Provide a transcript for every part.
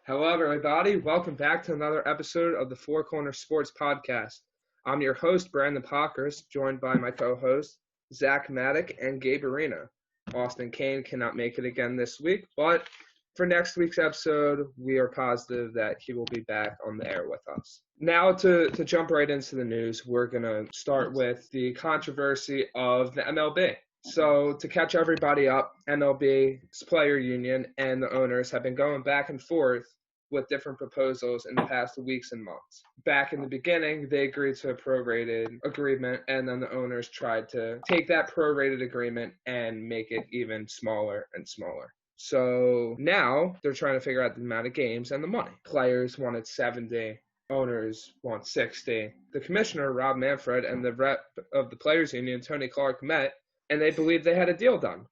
Hello, everybody. Welcome back to another episode of the Four Corner Sports Podcast. I'm your host, Brandon Pockers, joined by my co-hosts, Zach Maddock and Gabe Arena. Austin Kane cannot make it again this week, but for next week's episode, we are positive that he will be back on the air with us. Now, to jump right into the news, we're going to start with the controversy of the MLB. So to catch everybody up, MLB's player union and the owners have been going back and forth with different proposals in the past weeks and months. Back in the beginning, they agreed to a prorated agreement, and then the owners tried to take that prorated agreement and make it even smaller and smaller. So now they're trying to figure out the amount of games and the money. Players wanted 70, owners want 60. The commissioner, Rob Manfred, and the rep of the players union, Tony Clark, met, and they believed they had a deal done.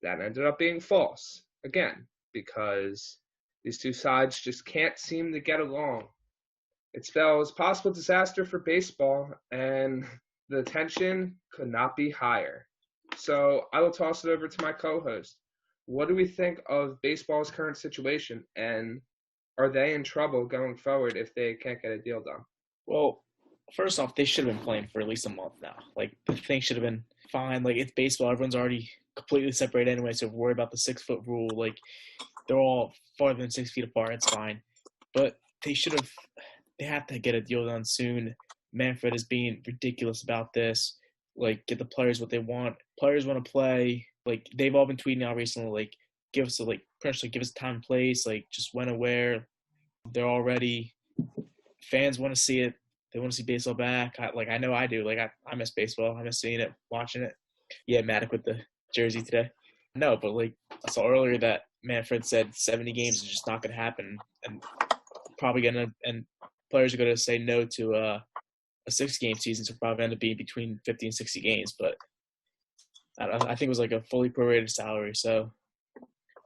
That ended up being false, again, because these two sides just can't seem to get along. It spells possible disaster for baseball, and the tension could not be higher. So I will toss it over to my co-host. What do we think of baseball's current situation, and are they in trouble going forward if they can't get a deal done? Well, first off, they should have been playing for at least a month now. Like, the thing should have been fine. Like, it's baseball. Everyone's already completely separated anyway, so worry about the 6-foot rule. Like, they're all farther than 6 feet apart. It's fine. But they have to get a deal done soon. Manfred is being ridiculous about this. Like, get the players what they want. Players want to play. Like, they've all been tweeting out recently, like, give us time and place. Like, just when and where. They're all ready. Fans want to see it. They want to see baseball back. I know I do. Like, I miss baseball. I miss seeing it, watching it. Yeah, Maddock with the jersey today. No, but, like, I saw earlier that Manfred said 70 games is just not going to happen. And and players are going to say no to a 6-game season, so probably end up being between 50 and 60 games. But I think it was like a fully prorated salary, so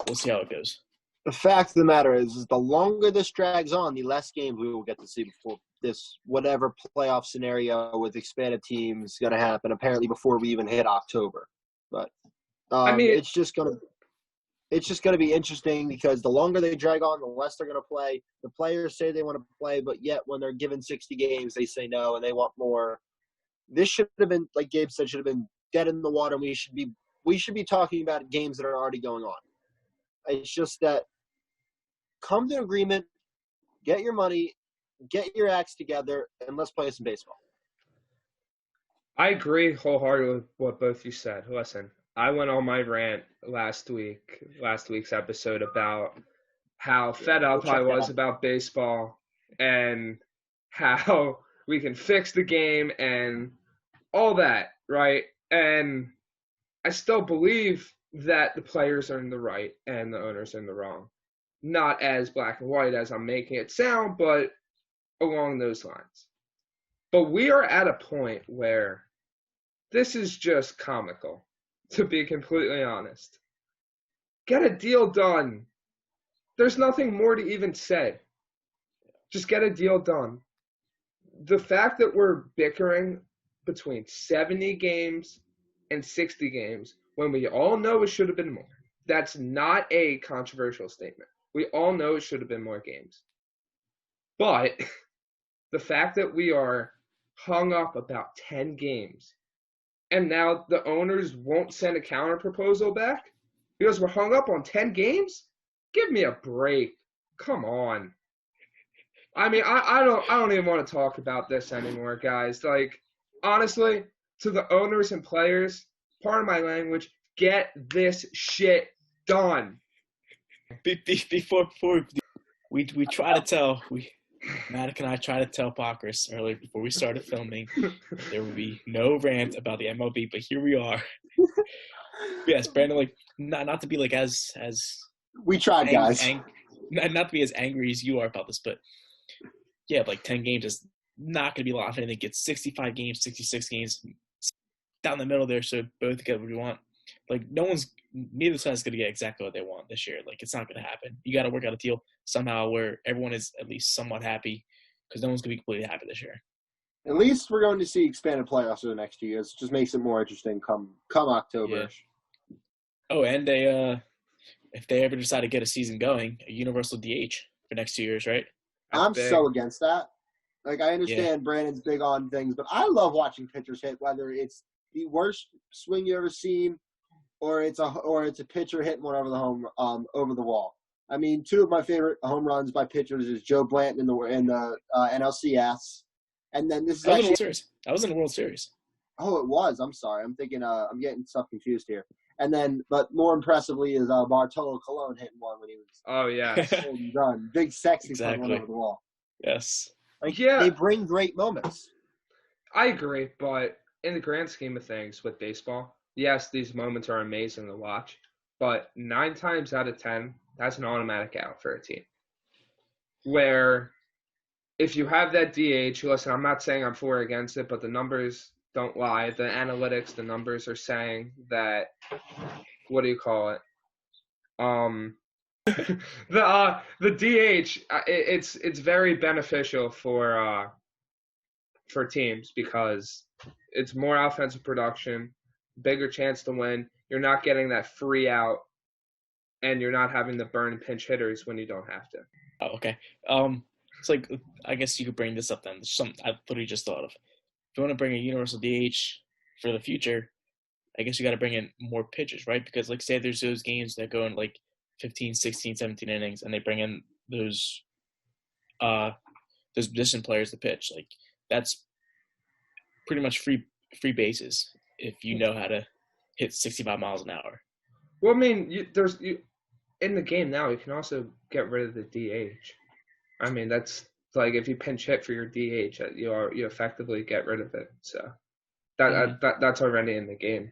we'll see how it goes. The fact of the matter is the longer this drags on, the less games we will get to see before this whatever playoff scenario with expanded teams is going to happen, apparently before we even hit October. But it's just going to be interesting because the longer they drag on, the less they're going to play. The players say they want to play, but yet when they're given 60 games, they say no and they want more. This should have been, like Gabe said, should have been dead in the water. And we should be talking about games that are already going on. It's just that come to an agreement, get your money, get your acts together, and let's play some baseball. I agree wholeheartedly with what both you said. Listen, I went on my rant last week's episode about how fed up I was about baseball and how we can fix the game and all that, right? And I still believe that the players are in the right and the owners are in the wrong. Not as black and white as I'm making it sound, but along those lines. But we are at a point where this is just comical, to be completely honest. Get a deal done. There's nothing more to even say. Just get a deal done. The fact that we're bickering between 70 games and 60 games when we all know it should have been more, that's not a controversial statement. We all know it should have been more games. But the fact that we are hung up about 10 games and now the owners won't send a counter proposal back because we're hung up on 10 games? Give me a break. Come on. I mean, I don't even want to talk about this anymore, guys. Like, honestly, to the owners and players, part of my language, get this shit done. Before we try to tell Maddock and I try to tell Pockers earlier before we started filming there would be no rant about the MLB, but here we are. Yes, Brandon, like not to be like as we tried, guys. Not to be as angry as you are about this, but yeah, like 10 games is not going to be a lot. If anything, gets 65 games, 66 games down the middle there, so both get what we want. Like, neither side is going to get exactly what they want this year. Like, it's not going to happen. You got to work out a deal somehow where everyone is at least somewhat happy because no one's going to be completely happy this year. At least we're going to see expanded playoffs for the next 2 years. Just makes it more interesting come October. Yeah. Oh, and if they ever decide to get a season going, a universal DH. for next 2 years, right? That's I'm big. so against that. Like, I Yeah. understand Brandon's big on things, but I love watching pitchers hit, whether it's the worst swing you ever seen or it's a pitcher hitting one over the wall. I mean, two of my favorite home runs by pitchers is Joe Blanton in the NLCS, and then this is That was in the actually World Series. That was in the World Series. oh, it was. I'm sorry, I'm thinking I'm getting stuff confused here. And then, but more impressively is Bartolo Colon hitting one when he was Oh yes. old and done, big sexy putting one Exactly. over the wall. Yes. Like, Yeah. they bring great moments. I agree, but in the grand scheme of things with baseball, yes, these moments are amazing to watch, but 9 times out of 10, that's an automatic out for a team. Where if you have that DH, listen, I'm not saying I'm for or against it, but the numbers don't lie. The analytics, the numbers are saying that, what do you call it? The DH, it's very beneficial for teams because it's more offensive production, bigger chance to win. You're not getting that free out, and you're not having to burn pinch hitters when you don't have to. Oh, okay. It's like, I guess you could bring this up then. Something I literally just thought of. If you want to bring a universal DH for the future, I guess you got to bring in more pitchers, right? Because, like, say there's those games that go in like 15, 16, 17 innings, and they bring in those position players to pitch. Like, that's pretty much free bases if you know how to hit 65 miles an hour. Well, I mean, in the game now, you can also get rid of the DH. I mean, that's like if you pinch hit for your DH, you effectively get rid of it. So that's already in the game.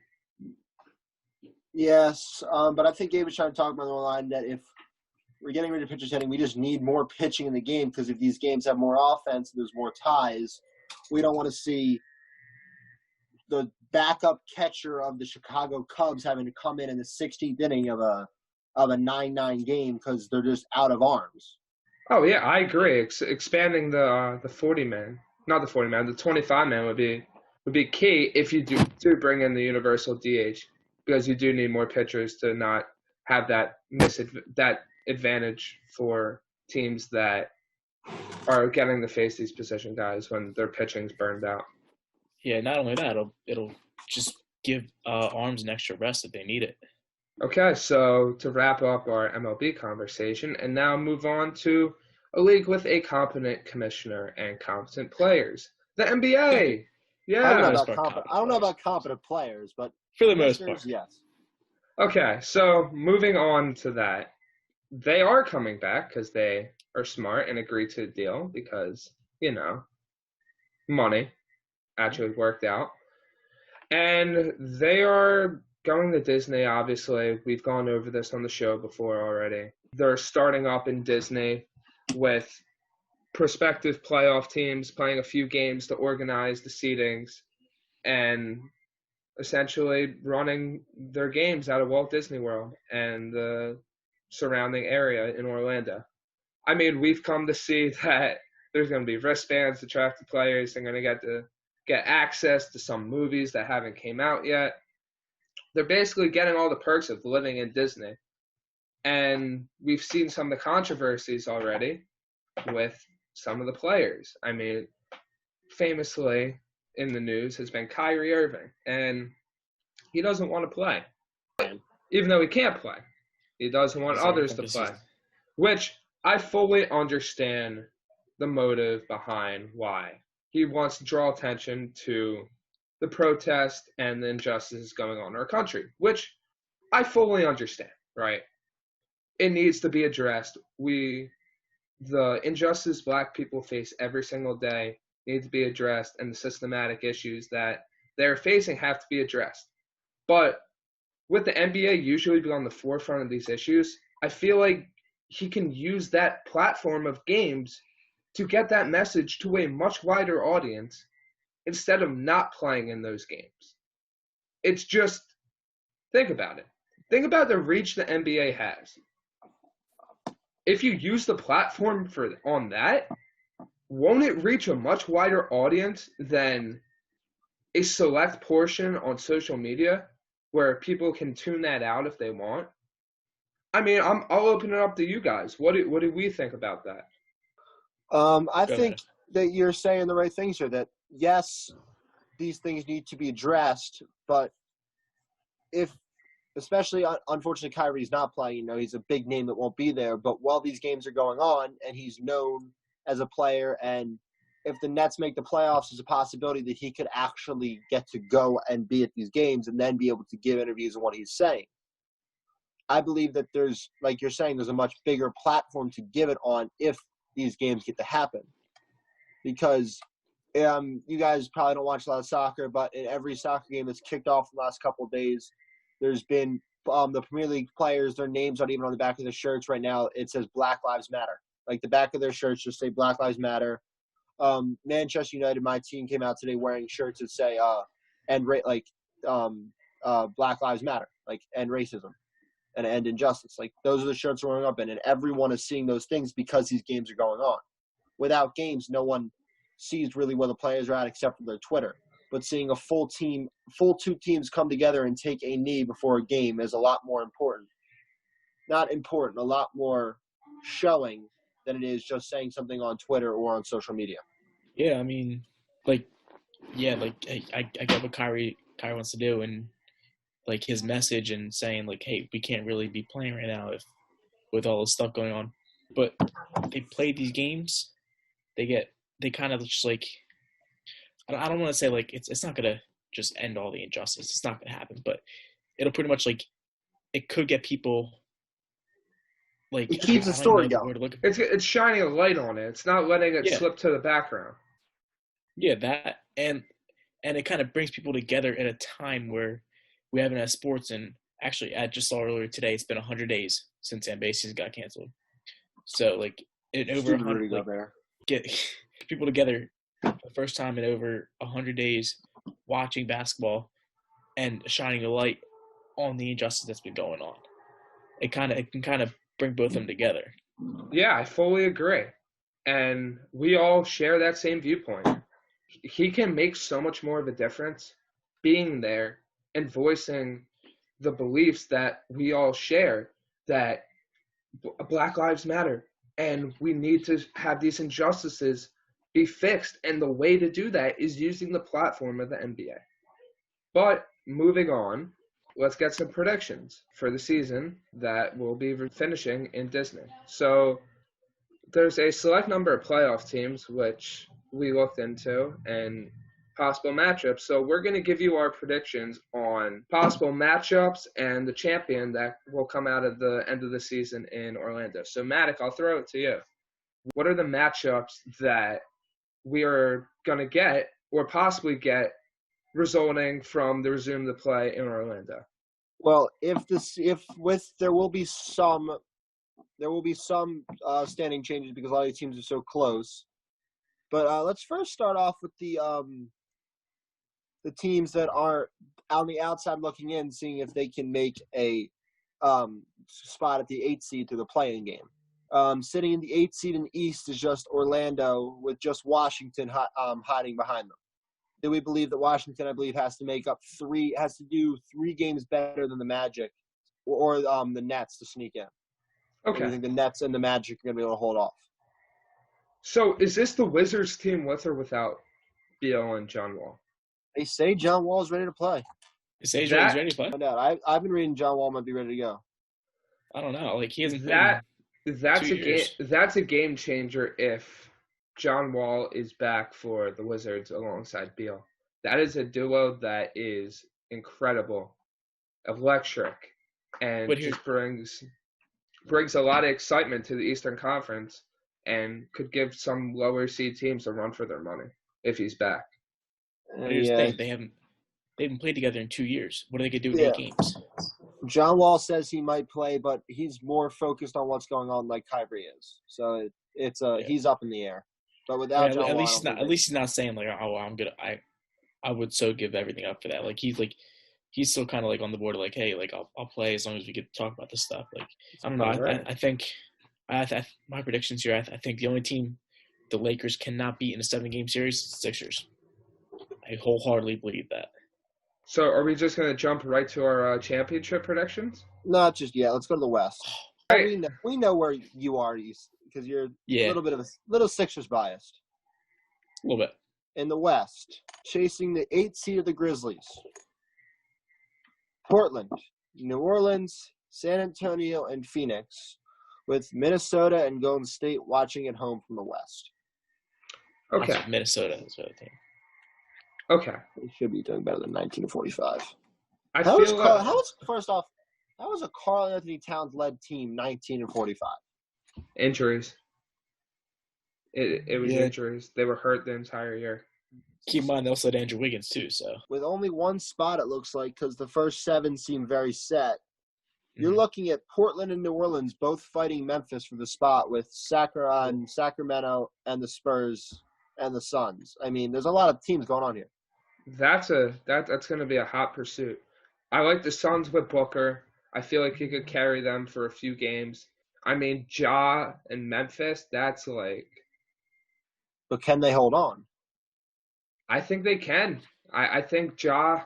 Yes, but I think Gabe was trying to talk about the line that if we're getting rid of pitchers hitting, we just need more pitching in the game because if these games have more offense and there's more ties, we don't want to see the backup catcher of the Chicago Cubs having to come in the 16th inning of a 9-9 game because they're just out of arms. Oh yeah, I agree. Expanding the 40-man, not the 40-man, the 25-man would be key if you do bring in the universal DH because you do need more pitchers to not have that advantage for teams that are getting to face these position guys when their pitching's burned out. Yeah, not only that, it'll just give arms an extra rest if they need it. Okay, so to wrap up our MLB conversation and now move on to a league with a competent commissioner and competent players. The NBA. Yeah. I don't know about competent players, but for the most part, yes. Okay, so moving on to that. They are coming back because they are smart and agreed to the deal because, money actually worked out. And they are going to Disney, obviously. We've gone over this on the show before already. They're starting up in Disney with prospective playoff teams playing a few games to organize the seedings and essentially running their games out of Walt Disney World and the surrounding area in Orlando. I mean, we've come to see that there's going to be wristbands to track the players. They're going to get access to some movies that haven't came out yet. They're basically getting all the perks of living in Disney. And we've seen some of the controversies already with some of the players. I mean, famously in the news has been Kyrie Irving. And he doesn't want to play, even though he can't play. He doesn't want others to play, which I fully understand the motive behind why. He wants to draw attention to the protest and the injustices going on in our country, which I fully understand, right? It needs to be addressed. The injustice Black people face every single day need to be addressed, and the systematic issues that they're facing have to be addressed. But with the NBA usually being on the forefront of these issues, I feel like he can use that platform of games to get that message to a much wider audience instead of not playing in those games. It's just, think about it. Think about the reach the NBA has. If you use the platform on that, won't it reach a much wider audience than a select portion on social media where people can tune that out if they want? I mean, I'll open it up to you guys. What do we think about that? I Go think ahead. that you're saying the right things here. That yes, these things need to be addressed, but if, especially unfortunately, Kyrie's not playing. You know, he's a big name that won't be there. But while these games are going on, and he's known as a player, and if the Nets make the playoffs, there's a possibility that he could actually get to go and be at these games, and then be able to give interviews on what he's saying. I believe that there's, like you're saying, there's a much bigger platform to give it on if these games get to happen. Because you guys probably don't watch a lot of soccer, but in every soccer game that's kicked off in the last couple of days, there's been the Premier League players, their names aren't even on the back of their shirts right now. It says Black Lives Matter. Like the back of their shirts just say Black Lives Matter. Manchester United, my team, came out today wearing shirts that say Black Lives Matter, like end racism and end injustice. Like those are the shirts we're wearing up in, and everyone is seeing those things because these games are going on. Without games, no one sees really where the players are at except for their Twitter. But seeing a full two teams come together and take a knee before a game is a lot more important. Not important, a lot more showing than it is just saying something on Twitter or on social media. Yeah, I mean, like, yeah, like I get what Kyrie wants to do, and like his message and saying like, hey, we can't really be playing right now if with all this stuff going on. But they play these games, they kind of just like, I don't want to say like it's not gonna just end all the injustice. It's not gonna happen, but it'll pretty much like it could get people like It keeps the I don't story even know the going. word to look for. It's shining a light on it. It's not letting it Yeah. slip to the background. Yeah, that and it kind of brings people together at a time where we haven't had sports. And actually, I just saw earlier today it's been 100 days since NBA season got canceled. So like in over Stupid 100, Rudy like Gobert. get people together for the first time in over 100 days, watching basketball and shining a light on the injustice that's been going on. It can kind of bring both of them together. Yeah, I fully agree. And we all share that same viewpoint. He can make so much more of a difference being there and voicing the beliefs that we all share, that Black Lives Matter and we need to have these injustices be fixed. And the way to do that is using the platform of the NBA. But moving on, let's get some predictions for the season that will be finishing in Disney. So there's a select number of playoff teams which we looked into and possible matchups. So we're going to give you our predictions on possible matchups and the champion that will come out at the end of the season in Orlando. So Matic, I'll throw it to you. What are the matchups that we are going to get or possibly get resulting from the resume the play in Orlando? Well, there will be some standing changes because a lot of these teams are so close. But let's first start off with the teams that are on the outside looking in, seeing if they can make a spot at the 8th seed through the play-in game. Sitting in the 8th seed in the East is just Orlando, with just Washington hiding behind them. Do we believe that Washington, I believe, has to do 3 games better than the Magic or the Nets to sneak in? Okay. Do you think the Nets and the Magic are going to be able to hold off? So is this the Wizards team with or without Beal and John Wall? They say John Wall is ready to play. Is Adrian's ready to play? Find out. I've been reading John Wall might be ready to go. I don't know. Like he hasn't played. That's 2 years. That's a game changer if John Wall is back for the Wizards alongside Beal. That is a duo that is incredible, electric, and just brings a lot of excitement to the Eastern Conference and could give some lower seed teams a run for their money if he's back. Here's the thing: they haven't played together in 2 years. What are they gonna do in 8 games? John Wall says he might play, but he's more focused on what's going on, like Kyrie is. So he's up in the air. But without John at Wall, least he's not saying like, oh, I'm gonna. I would so give everything up for that. Like he's still kind of like on the board, like, hey, like I'll play as long as we get to talk about this stuff. Like I don't know. I think my predictions here. I think the only team the Lakers cannot beat in a 7-game series is the Sixers. I wholeheartedly believe that. So are we just going to jump right to our championship predictions? Not just yet. Let's go to the West. All right. We know where you are, because you're a little bit of a little Sixers biased. A little bit. In the West, chasing the 8th seed of the Grizzlies, Portland, New Orleans, San Antonio, and Phoenix, with Minnesota and Golden State watching at home from the West. Okay. Minnesota is what I think. Okay. They should be doing better than 19-45. First off, how was a Karl Anthony Towns led team 19-45? Injuries. It was injuries. They were hurt the entire year. Keep in mind, they also had Andrew Wiggins, too, so. With only one spot, it looks like, because the first 7 seem very set. You're looking at Portland and New Orleans both fighting Memphis for the spot with Sacramento and the Spurs and the Suns. I mean, there's a lot of teams going on here. That's going to be a hot pursuit. I like the Suns with Booker. I feel like he could carry them for a few games. I mean, Ja and Memphis, that's like... But can they hold on? I think they can. I think Ja,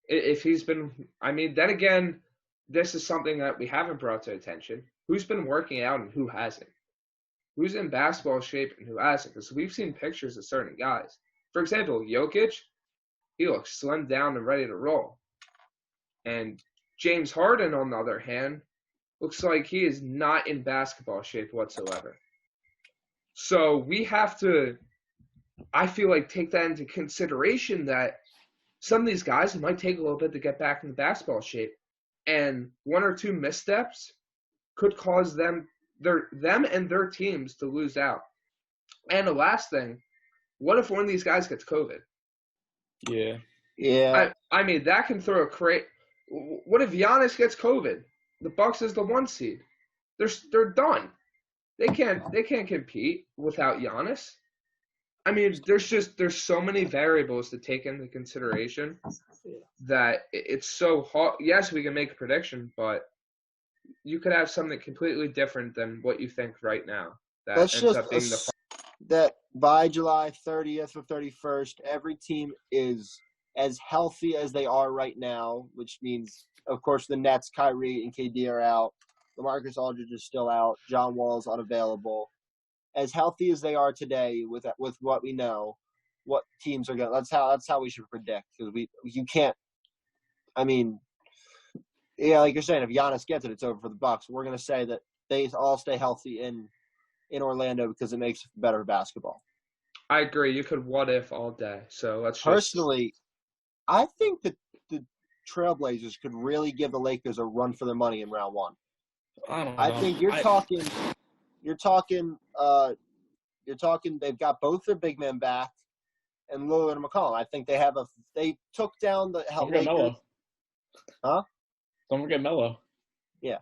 if he's been... I mean, then again, this is something that we haven't brought to attention. Who's been working out and who hasn't? Who's in basketball shape and who hasn't? Because we've seen pictures of certain guys. For example, Jokic, he looks slimmed down and ready to roll. And James Harden, on the other hand, looks like he is not in basketball shape whatsoever. So we have to, I feel like, take that into consideration that some of these guys, it might take a little bit to get back into basketball shape. And 1 or 2 missteps could cause them and their teams to lose out. And the last thing, what if one of these guys gets COVID? Yeah. Yeah. I mean, that can throw a crate. What if Giannis gets COVID? The Bucks is the 1 seed. They're done. They can't compete without Giannis. I mean, there's so many variables to take into consideration that it's so hard. Yes, we can make a prediction, but you could have something completely different than what you think right now. That Let's ends up being that by July 30th or 31st, every team is as healthy as they are right now, which means, of course, the Nets, Kyrie and KD are out. LaMarcus Aldridge is still out. John Wall is unavailable. As healthy as they are today, with what we know, what teams are going. That's how we should predict, because you can't. I mean, yeah, like you're saying, if Giannis gets it, it's over for the Bucks. We're going to say that they all stay healthy in Orlando because it makes better basketball. I agree. You could what if all day. So let's Personally, I think that the Trailblazers could really give the Lakers a run for their money in round 1. I don't know. I think you're talking. They've got both their big men back, and Lillard and McCollum. I think they took down the Don't forget Melo. Huh? Don't forget Melo. Yeah,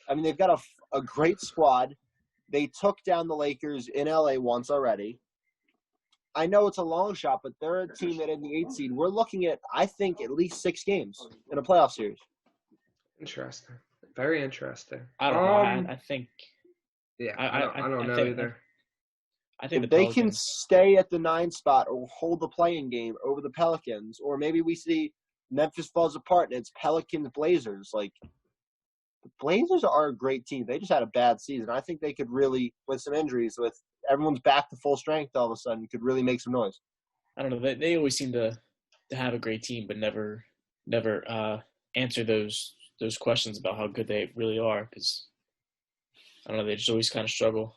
I mean they've got a great squad. They took down the Lakers in LA once already. I know it's a long shot, but they're a team that in the 8th seed. We're looking at, I think, at least 6 games in a playoff series. Interesting. Very interesting. I don't know. I think. Yeah, I don't know either. I think if they can stay at the 9 spot or hold the play-in game over the Pelicans, or maybe we see Memphis falls apart and it's Pelicans-Blazers. Like, the Blazers are a great team. They just had a bad season. I think they could really, with some injuries, with everyone's back to full strength all of a sudden, could really make some noise. I don't know. They always seem to have a great team, but never answer those questions about how good they really are, because I don't know, they just always kind of struggle.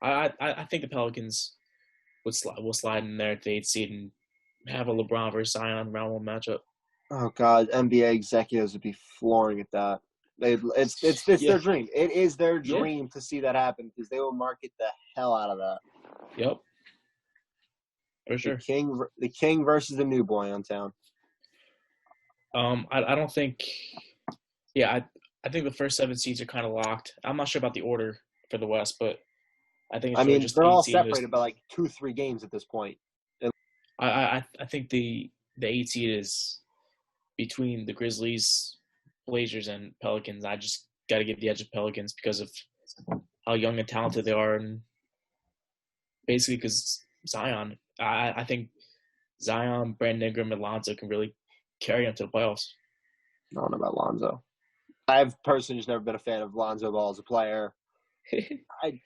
I think the Pelicans will slide in there at the 8th seed and have a LeBron versus Zion round 1 matchup. Oh God, NBA executives would be flooring at that. It's their dream. It is their dream to see that happen, because they will market the hell out of that. Yep, for sure. The king versus the new boy on town. I don't think. Yeah, I think the first 7 seeds are kind of locked. I'm not sure about the order for the West, but I think it's really just they're all separated by like 2-3 games at this point. I think the 8 seed is between the Grizzlies, Blazers, and Pelicans. I just got to give the edge of Pelicans because of how young and talented they are, and basically because Zion. I think Zion, Brandon Ingram, and Lonzo can really carry them to the playoffs. I don't know about Lonzo. I've personally just never been a fan of Lonzo Ball as a player.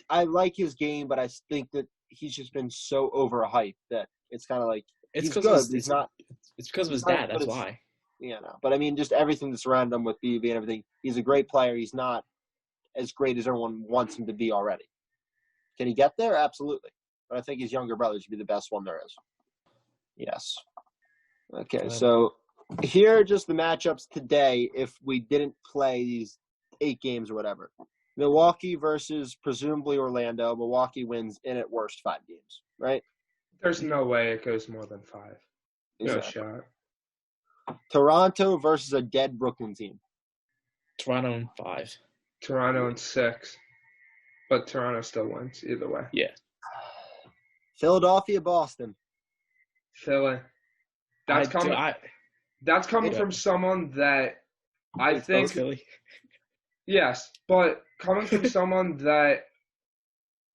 I like his game, but I think that he's just been so overhyped that it's kind of like he's good. It's because of his dad. That's why. Yeah, no. But I mean, just everything that's around him with BB and everything. He's a great player. He's not as great as everyone wants him to be already. Can he get there? Absolutely. But I think his younger brother should be the best one there is. Yes. Okay, so here are just the matchups today if we didn't play these 8 games or whatever. Milwaukee versus presumably Orlando. Milwaukee wins in at worst 5 games, right? There's no way it goes more than 5. No Exactly. shot. Toronto versus a dead Brooklyn team. Toronto in 5. Toronto in 6. But Toronto still wins either way. Yeah. Philadelphia, Boston. Philly. That's coming from someone that I think. Philly. Yes, but coming from someone that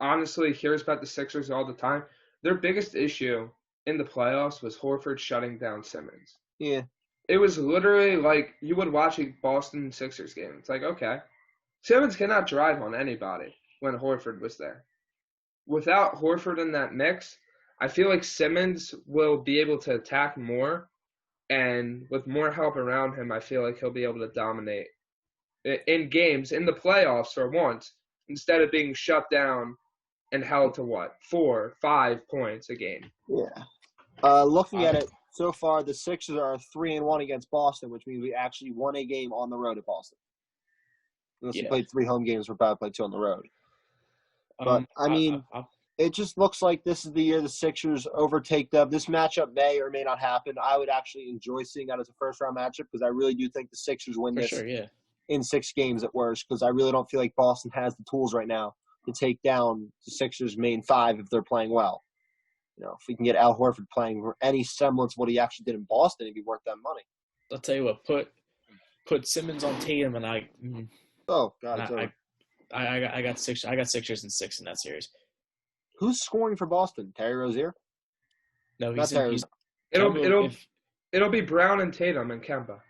honestly hears about the Sixers all the time, their biggest issue in the playoffs was Horford shutting down Simmons. Yeah. It was literally like you would watch a Boston Sixers game. It's like, okay, Simmons cannot drive on anybody when Horford was there. Without Horford in that mix, I feel like Simmons will be able to attack more, and with more help around him, I feel like he'll be able to dominate in games, in the playoffs for once, instead of being shut down and held to 4, 5 points a game. Yeah. Looking at it, so far the Sixers are 3-1 against Boston, which means we actually won a game on the road at Boston. Unless we played 3 home games, we're about to play 2 on the road. But, I mean, it just looks like this is the year the Sixers overtake them. This matchup may or may not happen. I would actually enjoy seeing that as a first-round matchup because I really do think the Sixers win this in 6 games at worst because I really don't feel like Boston has the tools right now to take down the Sixers' main 5 if they're playing well. You know, if we can get Al Horford playing any semblance of what he actually did in Boston, it'd be worth that money. I'll tell you what, put Simmons on Tatum and Oh God, I got Sixers in 6 in that series. Who's scoring for Boston? Terry Rozier? No, It'll be Brown and Tatum and Kemba.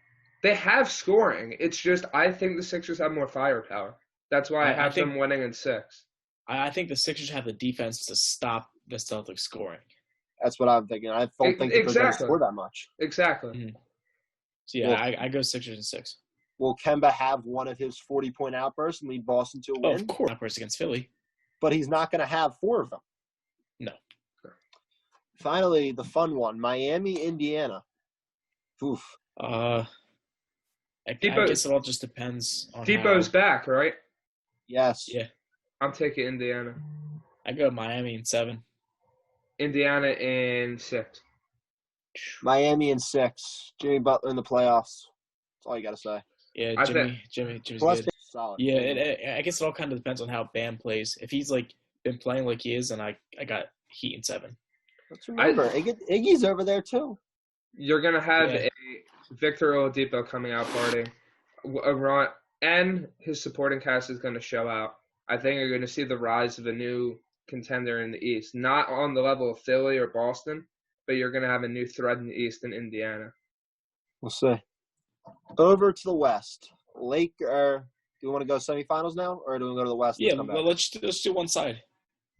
They have scoring. It's just I think the Sixers have more firepower. That's why I have them winning in 6. I think the Sixers have the defense to stop the Celtics scoring. That's what I'm thinking. I don't think they're going to score that much. Exactly. Mm-hmm. So yeah, I go Sixers in 6. Will Kemba have one of his 40-point outbursts and lead Boston to a win? Of course, outburst against Philly. But he's not going to have 4 of them. No. Finally, the fun one: Miami, Indiana. Oof. I guess it all just depends on Depot's back, right? Yes. Yeah. I'm taking Indiana. I go Miami in 7. Indiana in 6. Miami in 6. Jimmy Butler in the playoffs. That's all you got to say. Yeah, Jimmy's good. Solid. Yeah, I guess it all kind of depends on how Bam plays. If he's been playing like he is, and I got Heat in 7. Let's remember, Iggy's over there too. You're gonna have a Victor Oladipo coming out party. And his supporting cast is going to show out. I think you're going to see the rise of a new contender in the East. Not on the level of Philly or Boston, but you're going to have a new thread in the East in Indiana. We'll see. Over to the West. Do we want to go semifinals now, or do we go to the West? Yeah, well, let's do one side,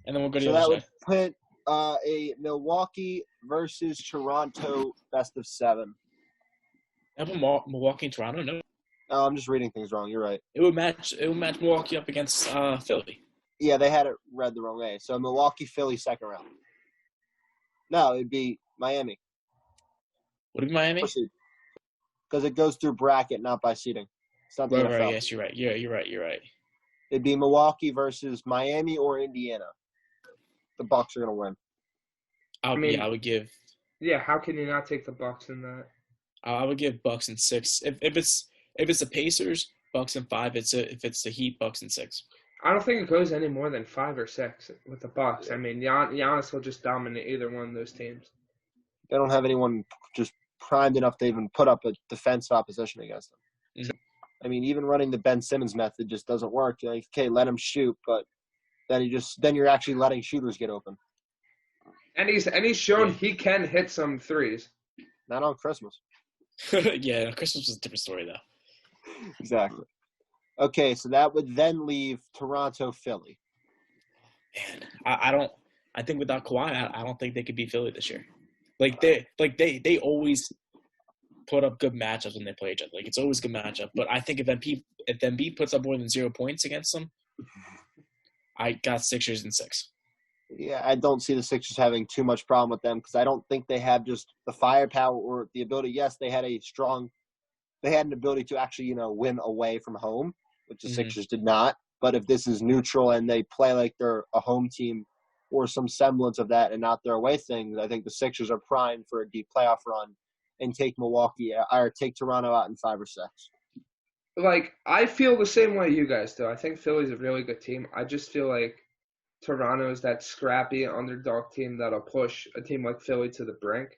and then we'll go to the other side. So that would put a Milwaukee versus Toronto best of 7. How about Milwaukee and Toronto? No. Oh, I'm just reading things wrong. You're right. It would match Milwaukee up against Philly. Yeah, they had it read the wrong way. So Milwaukee, Philly, second round. No, it'd be Miami. Would it be Miami? Because it goes through bracket, not by seeding. It's not the NFL. Right, yes, you're right. Yeah, you're right. It'd be Milwaukee versus Miami or Indiana. The Bucks are gonna win. I would give. Yeah, how can you not take the Bucks in that? I would give Bucks in 6. If it's the Pacers, Bucks in 5. If it's the Heat, Bucks in 6. I don't think it goes any more than 5 or 6 with the Bucks. I mean, Giannis will just dominate either one of those teams. They don't have anyone just primed enough to even put up a defensive opposition against them. Mm-hmm. I mean, even running the Ben Simmons method just doesn't work. You're like, okay, let him shoot, but then you're actually letting shooters get open. And he's shown he can hit some threes. Not on Christmas. Yeah, Christmas was a different story though. Exactly. Okay, so that would then leave Toronto, Philly. Man, I don't. I think without Kawhi, I don't think they could beat Philly this year. They always put up good matchups when they play each other. Like it's always a good matchup. But I think if Embiid puts up more than 0 points against them, I got Sixers in 6. Yeah, I don't see the Sixers having too much problem with them because I don't think they have just the firepower or the ability. Yes, they had an ability to actually, win away from home, which the Sixers did not. But if this is neutral and they play like they're a home team or some semblance of that and not their away things, I think the Sixers are primed for a deep playoff run and take Toronto out in 5 or 6. Like, I feel the same way you guys do. I think Philly's a really good team. I just feel like Toronto is that scrappy underdog team that'll push a team like Philly to the brink,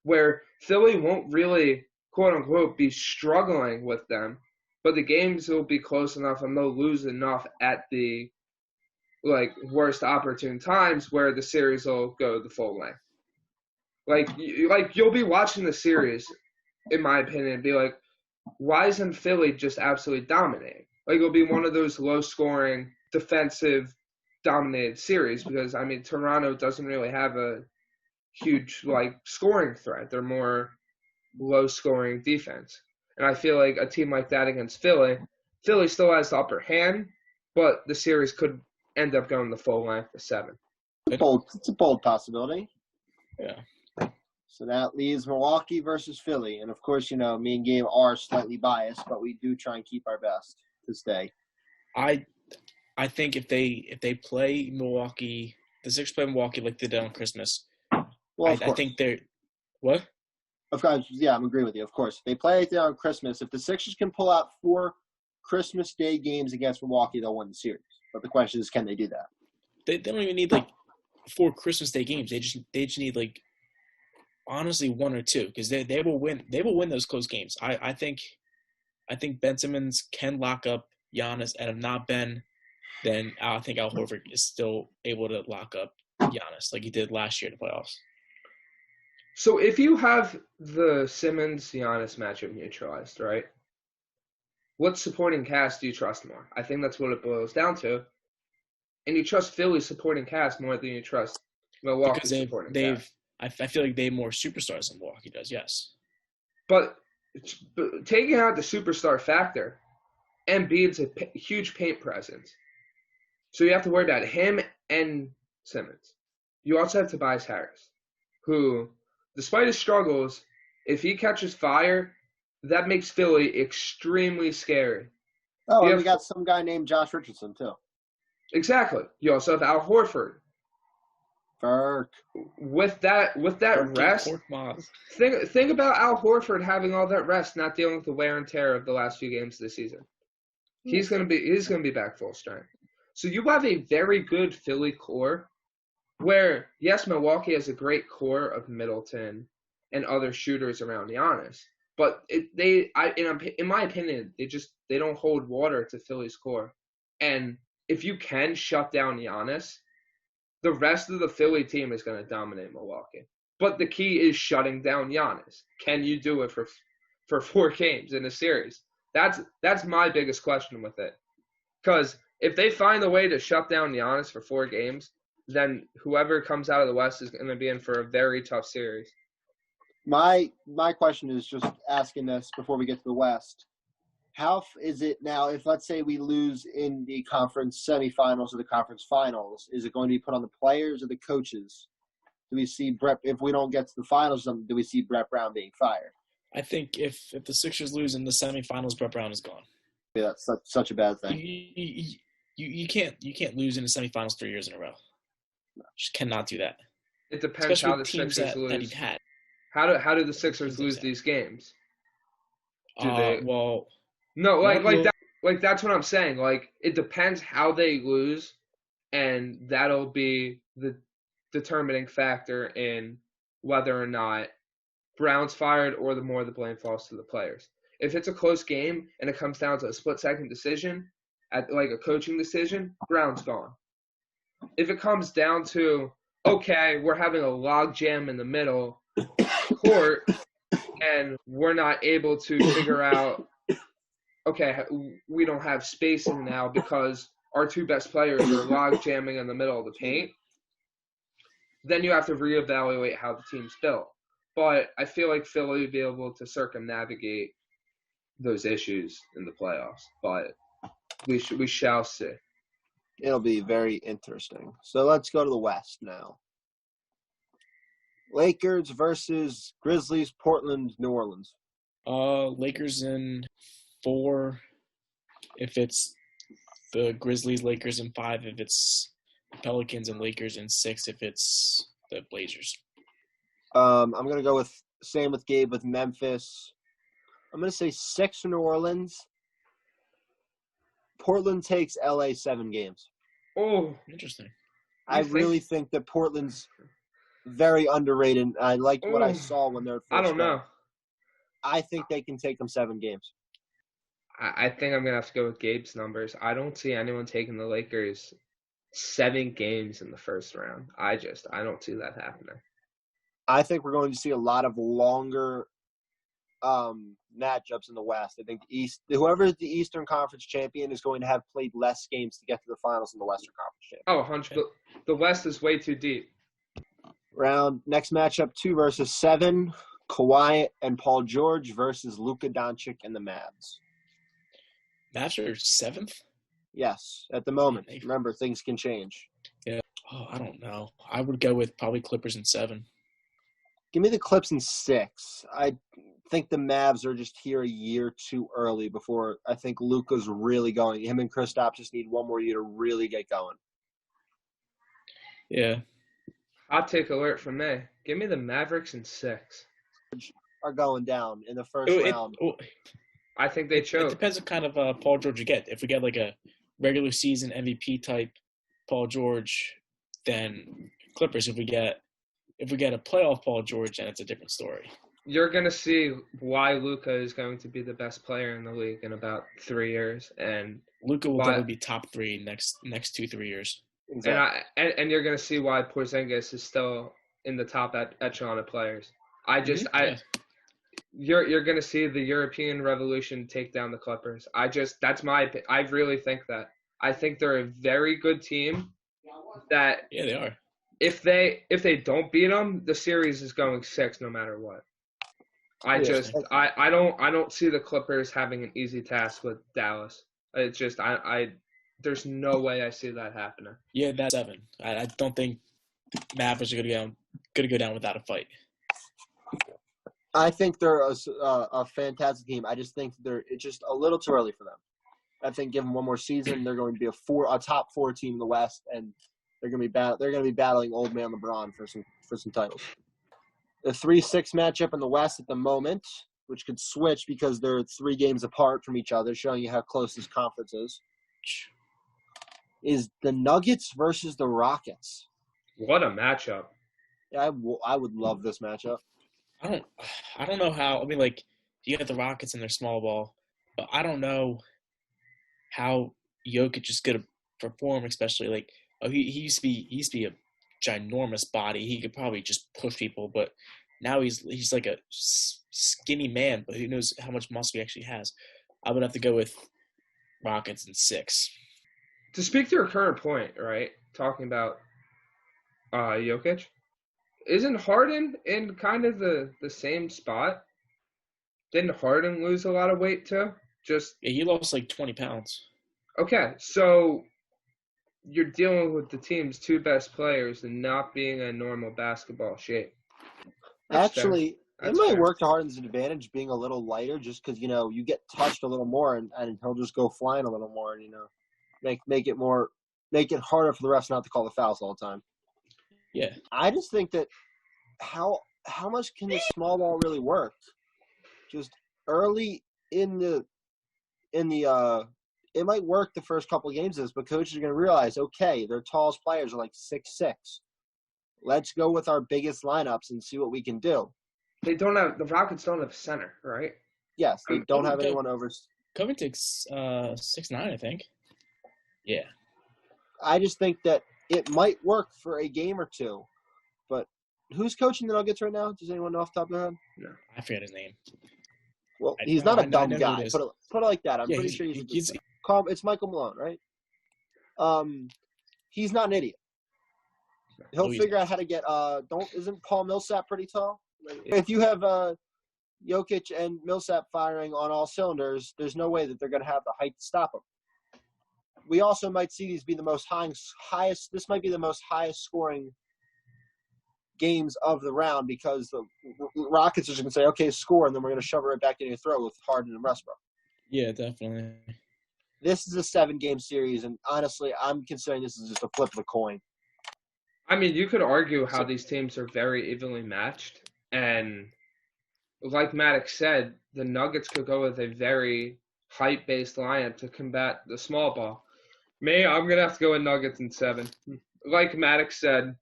where Philly won't really, quote unquote, be struggling with them, but the games will be close enough and they'll lose enough at the worst opportune times where the series will go the full length. You'll be watching the series, in my opinion, and be like, why isn't Philly just absolutely dominating? Like, it'll be one of those low-scoring, defensive, dominated series because, I mean, Toronto doesn't really have a huge, scoring threat. They're more low-scoring defense. And I feel like a team like that against Philly still has the upper hand, but the series could end up going the full length of 7. It's a bold possibility. Yeah. So that leaves Milwaukee versus Philly. And, of course, me and Gabe are slightly biased, but we do try and keep our best to stay. I think if they play Milwaukee, the Sixers play Milwaukee like they did on Christmas, Well, I think they're – what? Of course, yeah, I'm agreeing with you. Of course. They play like they are on Christmas. If the Sixers can pull out 4 Christmas Day games against Milwaukee, they'll win the series. But the question is, can they do that? They don't even need, 4 Christmas Day games. They just need, honestly 1 or 2 because they will win those close games. I think Ben Simmons can lock up Giannis, and if not Ben, then I think Al Horford is still able to lock up Giannis like he did last year in the playoffs. So if you have the Simmons-Giannis matchup neutralized, right, what supporting cast do you trust more? I think that's what it boils down to. And you trust Philly's supporting cast more than you trust Milwaukee's supporting cast. I feel like they have more superstars than Milwaukee does, yes. But taking out the superstar factor, Embiid's a huge paint presence. So you have to worry about him and Simmons. You also have Tobias Harris, who, despite his struggles, if he catches fire, that makes Philly extremely scary. Oh, and we got some guy named Josh Richardson, too. Exactly. You also have Al Horford. With that rest, think about Al Horford having all that rest, not dealing with the wear and tear of the last few games of the season. He's gonna be back full strength. So you have a very good Philly core, where yes, Milwaukee has a great core of Middleton and other shooters around Giannis, but in my opinion, they don't hold water to Philly's core. And if you can shut down Giannis, the rest of the Philly team is going to dominate Milwaukee. But the key is shutting down Giannis. Can you do it for 4 games in a series? That's my biggest question with it. Because if they find a way to shut down Giannis for 4 games, then whoever comes out of the West is going to be in for a very tough series. My question is just asking this before we get to the West. How is it now if, let's say, we lose in the conference semifinals or the conference finals? Is it going to be put on the players or the coaches? Do we see Brett – if we don't get to the finals, do we see Brett Brown being fired? I think if the Sixers lose in the semifinals, Brett Brown is gone. Yeah, that's such a bad thing. You can't lose in the semifinals 3 years in a row. No. Just cannot do that. It depends how the Sixers lose. That he'd had. How do the Sixers lose these games? No, that's what I'm saying. It depends how they lose, and that'll be the determining factor in whether or not Brown's fired or the more the blame falls to the players. If it's a close game and it comes down to a split-second decision, a coaching decision, Brown's gone. If it comes down to, okay, we're having a log jam in the middle court, and we're not able to figure out, okay, we don't have spacing now because our two best players are log jamming in the middle of the paint, then you have to reevaluate how the team's built. But I feel like Philly would be able to circumnavigate those issues in the playoffs. But we shall see. It'll be very interesting. So let's go to the West now. Lakers versus Grizzlies, Portland, New Orleans. Lakers in 4 if it's the Grizzlies, Lakers in 5 if it's Pelicans, and Lakers in 6 if it's the Blazers. I'm going to go with same with Gabe with Memphis. I'm going to say 6 for New Orleans. Portland takes LA 7 games. Oh, Interesting. I really think that Portland's very underrated. I liked what I Oh, saw when they're first I don't know. I think they can take them 7 games. I think I'm going to have to go with Gabe's numbers. I don't see anyone taking the Lakers 7 games in the first round. I don't see that happening. I think we're going to see a lot of longer matchups in the West. I think whoever is the Eastern Conference champion is going to have played less games to get to the finals in the Western Conference champion. Oh, 100. The West is way too deep. Next matchup, 2 versus 7. Kawhi and Paul George versus Luka Doncic and the Mavs. Mavs are 7th? Yes, at the moment. Remember, things can change. Yeah. Oh, I don't know. I would go with probably Clippers in 7. Give me the Clips in 6. I think the Mavs are just here a year too early before I think Luka's really going. Him and Kristaps just need one more year to really get going. Yeah. Hot take alert from me. Give me the Mavericks in 6. Are going down in the first round. I think they It choke. depends what kind of Paul George you get. If we get like a regular season MVP type Paul George, then Clippers. If we get a playoff Paul George, then it's a different story. You're going to see why Luka is going to be the best player in the league in about 3 years. And Luka will definitely be top 3 next 2-3 years. Exactly. And you're going to see why Porzingis is still in the top echelon of players. You're going to see the European Revolution take down the Clippers. I really think that. I think they're a very good team that Yeah, they are. if they don't beat them, the series is going 6 no matter what. I don't see the Clippers having an easy task with Dallas. It's just there's no way I see that happening. Yeah, that's 7. I don't think Mavericks are going to go down without a fight. I think they're a fantastic team. I just think it's just a little too early for them. I think give them one more season, they're going to be a top 4 team in the West, and they're going to be battling old man LeBron for some titles. The 3-6 matchup in the West at the moment, which could switch because they're 3 games apart from each other, showing you how close this conference is the Nuggets versus the Rockets. What a matchup! Yeah, I would love this matchup. I don't know how. I mean, like, you got the Rockets and their small ball, but I don't know how Jokic is going to perform. Especially like, he used to be a ginormous body. He could probably just push people, but now he's like a skinny man. But who knows how much muscle he actually has? I would have to go with Rockets in 6. To speak to your current point, right? Talking about Jokic. Isn't Harden in kind of the same spot? Didn't Harden lose a lot of weight too? Yeah, he lost like 20 pounds. Okay, so you're dealing with the team's 2 best players and not being in normal basketball shape. Actually, it might work to Harden's advantage being a little lighter just because, you get touched a little more and he'll just go flying a little more and, make it harder for the refs not to call the fouls all the time. Yeah. I just think that how much can this small ball really work? Just early in the it might work the first couple of games of this, but coaches are going to realize, okay, their tallest players are like 6'6". Let's go with our biggest lineups and see what we can do. The Rockets don't have a center, right? Yes, they don't have anyone over. Covington's 6'9", I think. Yeah. I just think that it might work for a game or two, but who's coaching the Nuggets right now? Does anyone know off the top of their head? No. I forget his name. Well, he's not a dumb know who guy. it is. Put it like that. I'm Yeah, pretty sure he's a he's good guy. It's Michael Malone, right? He's not an idiot. He'll figure out how to get. Isn't Paul Millsap pretty tall? If you have Jokic and Millsap firing on all cylinders, there's no way that they're going to have the height to stop him. We also might see these be the most highest. This might be the most highest scoring games of the round because the Rockets are just going to say, "Okay, score," and then we're going to shove it right back in your throat with Harden and Westbrook. Yeah, definitely. This is a 7-game series, and honestly, I'm considering this is just a flip of a coin. I mean, you could argue how these teams are very evenly matched, and like Maddox said, the Nuggets could go with a very height-based lineup to combat the small ball. I'm going to have to go with Nuggets in 7. Like Maddox said,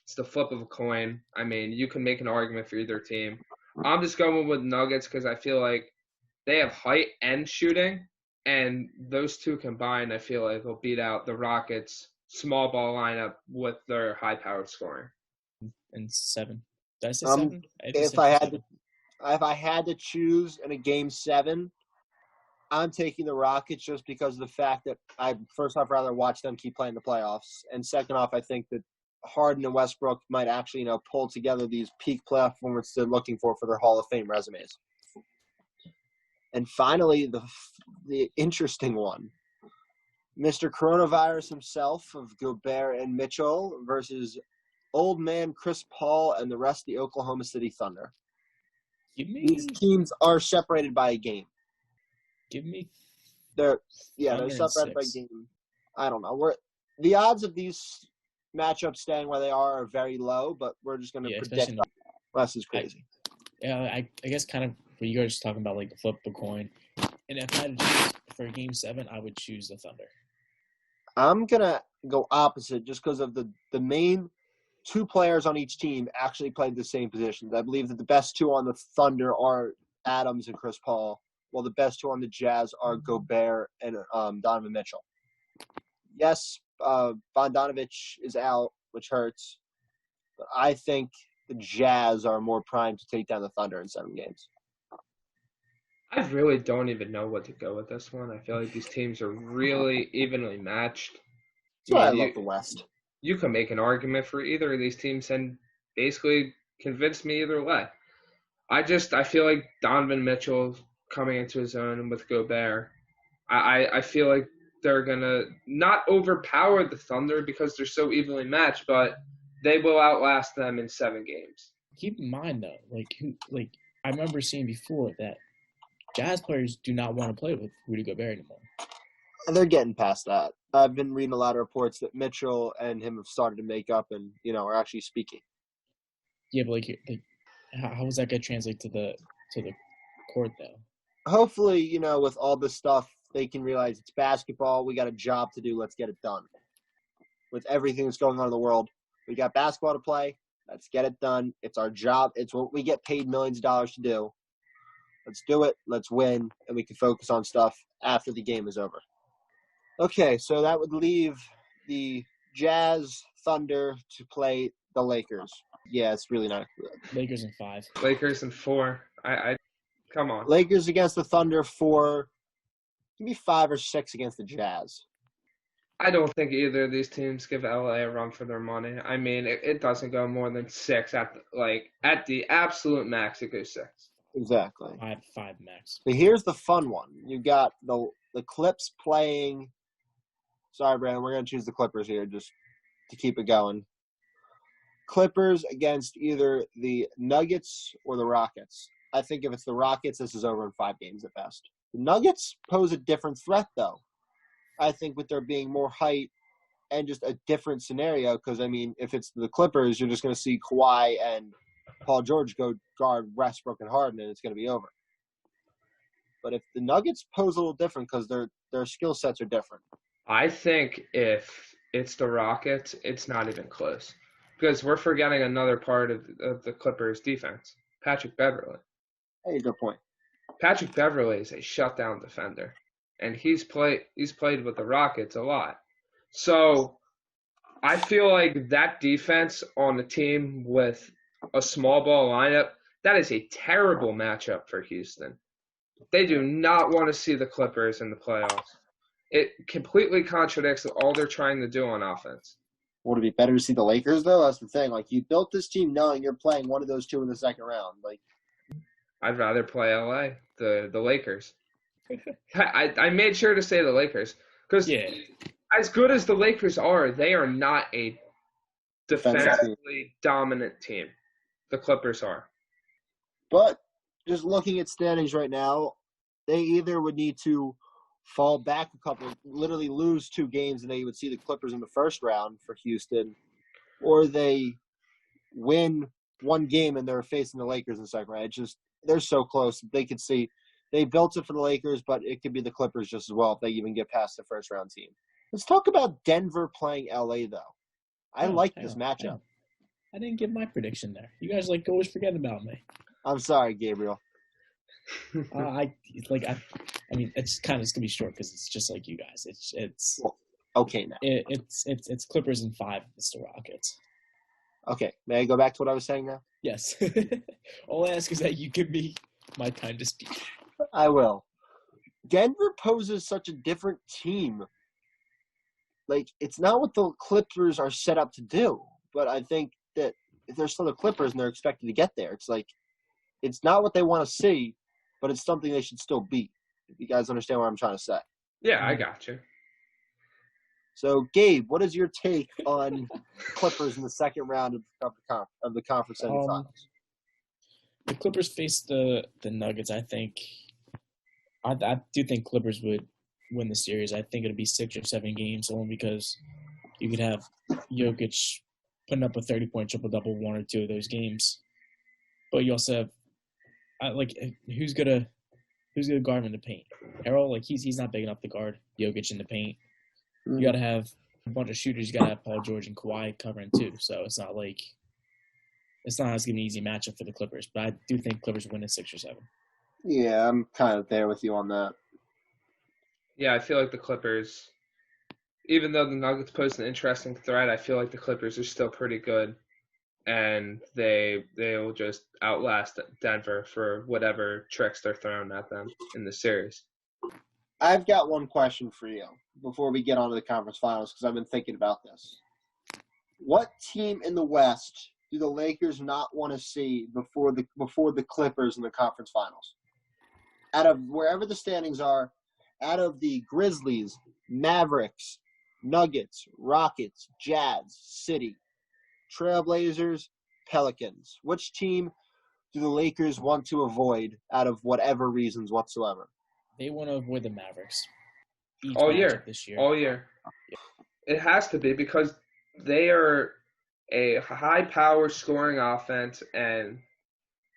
it's the flip of a coin. I mean, you can make an argument for either team. I'm just going with Nuggets because I feel like they have height and shooting, and those two combined, I feel like, will beat out the Rockets' small ball lineup with their high-powered scoring. And 7. Did I say 7? If I had to choose in a game 7, I'm taking the Rockets just because of the fact that first off, rather watch them keep playing the playoffs, and second off, I think that Harden and Westbrook might actually, pull together these peak playoff performances they're looking for their Hall of Fame resumes. And finally, the interesting one, Mr. Coronavirus himself of Gobert and Mitchell versus old man Chris Paul and the rest of the Oklahoma City Thunder. These teams are separated by a game. They're separated by a game. I don't know. The odds of these matchups staying where they are very low, but we're just going to predict them. Less is crazy. I guess kind of what you guys are talking about, like the flip of a coin. And if I had to choose for game 7, I would choose the Thunder. I'm going to go opposite just because of the main 2 players on each team actually played the same positions. I believe that the best 2 on the Thunder are Adams and Chris Paul, while the best 2 on the Jazz are Gobert and Donovan Mitchell. Yes, Bogdanovich is out, which hurts, but I think the Jazz are more primed to take down the Thunder in 7 games. I really don't even know what to go with this one. I feel like these teams are really evenly matched. That's why I love the West. You can make an argument for either of these teams and basically convince me either way. I feel like Donovan Mitchell coming into his own with Gobert. I feel like they're going to not overpower the Thunder because they're so evenly matched, but they will outlast them in 7 games. Keep in mind, though, I remember seeing before that Jazz players do not want to play with Rudy Gobert anymore. And they're getting past that. I've been reading a lot of reports that Mitchell and him have started to make up and, are actually speaking. Yeah, but how is that going to translate to the court, though? Hopefully, with all this stuff, they can realize it's basketball. We got a job to do. Let's get it done. With everything that's going on in the world, we got basketball to play. Let's get it done. It's our job. It's what we get paid millions of dollars to do. Let's do it. Let's win. And we can focus on stuff after the game is over. Okay, so that would leave the Jazz Thunder to play the Lakers. Yeah, it's really not good. Lakers in 5. Lakers in 4. I come on. Lakers against the Thunder 4. Give me 5 or 6 against the Jazz. I don't think either of these teams give LA a run for their money. I mean, it doesn't go more than 6 at the absolute max. It goes 6. Exactly. 5 max. But here's the fun one. You got the Clips playing. Sorry, Brandon. We're going to choose the Clippers here just to keep it going. Clippers against either the Nuggets or the Rockets. I think if it's the Rockets, this is over in 5 games at best. The Nuggets pose a different threat, though. I think with there being more height and just a different scenario, because, if it's the Clippers, you're just going to see Kawhi and Paul George go guard Westbrook and Harden, and it's going to be over. But if the Nuggets pose a little different because their skill sets are different. I think if it's the Rockets, it's not even close. Because we're forgetting another part of the Clippers' defense, Patrick Beverley. Hey, good point. Patrick Beverley is a shutdown defender, and he's played with the Rockets a lot. So I feel like that defense on a team with a small ball lineup, that is a terrible matchup for Houston. They do not want to see the Clippers in the playoffs. It completely contradicts all they're trying to do on offense. Would it be better to see the Lakers, though? That's the thing. Like, you built this team knowing you're playing one of those two in the second round. Like, I'd rather play LA, the Lakers. I made sure to say the Lakers because as good as the Lakers are, they are not a defensively dominant team. The Clippers are. But just looking at standings right now, they either would need to fall back a couple, literally lose 2 games, and they would see the Clippers in the first round for Houston, or they win 1 game and they're facing the Lakers in the second round. It's just, they're so close. They could see they built it for the Lakers, but it could be the Clippers just as well if they even get past the first round team. Let's talk about Denver playing LA, though. I like this matchup. I didn't give my prediction there. You guys always forget about me. I'm sorry, Gabriel. I mean, it's kind of gonna be short because it's just like you guys. It's okay now. It's Clippers in 5. It's the Rockets. Okay, may I go back to what I was saying now? Yes. All I ask is that you give me my time to speak. I will. Denver poses such a different team. Like, it's not what the Clippers are set up to do, but I think that if they're still the Clippers and they're expected to get there, it's like, it's not what they want to see, but it's something they should still beat. If you guys understand what I'm trying to say. Yeah, I got you. So, Gabe, what is your take on Clippers in the second round of the conference semifinals? The Clippers face the Nuggets. I do think Clippers would win the series. I think it'll be 6 or 7 games, only because you could have Jokic putting up a 30-point triple-double 1 or 2 of those games. But you also have who's gonna guard him in the paint? Harrell, he's not big enough to guard Jokic in the paint. You got to have a bunch of shooters. You got to have Paul George and Kawhi covering too. So it's not as going to be an easy matchup for the Clippers. But I do think Clippers win in 6 or 7. Yeah, I'm kind of there with you on that. Yeah, I feel like the Clippers, even though the Nuggets pose an interesting threat, I feel like the Clippers are still pretty good. And they will just outlast Denver for whatever tricks they're throwing at them in the series. I've got one question for you before we get on to the conference finals, because I've been thinking about this. What team in the West do the Lakers not want to see before the Clippers in the conference finals? Out of wherever the standings are, out of the Grizzlies, Mavericks, Nuggets, Rockets, Jazz, City, Trailblazers, Pelicans, which team do the Lakers want to avoid out of whatever reasons whatsoever? They want to avoid the Mavericks. All year. This year. All year. It has to be because they are a high-power scoring offense, and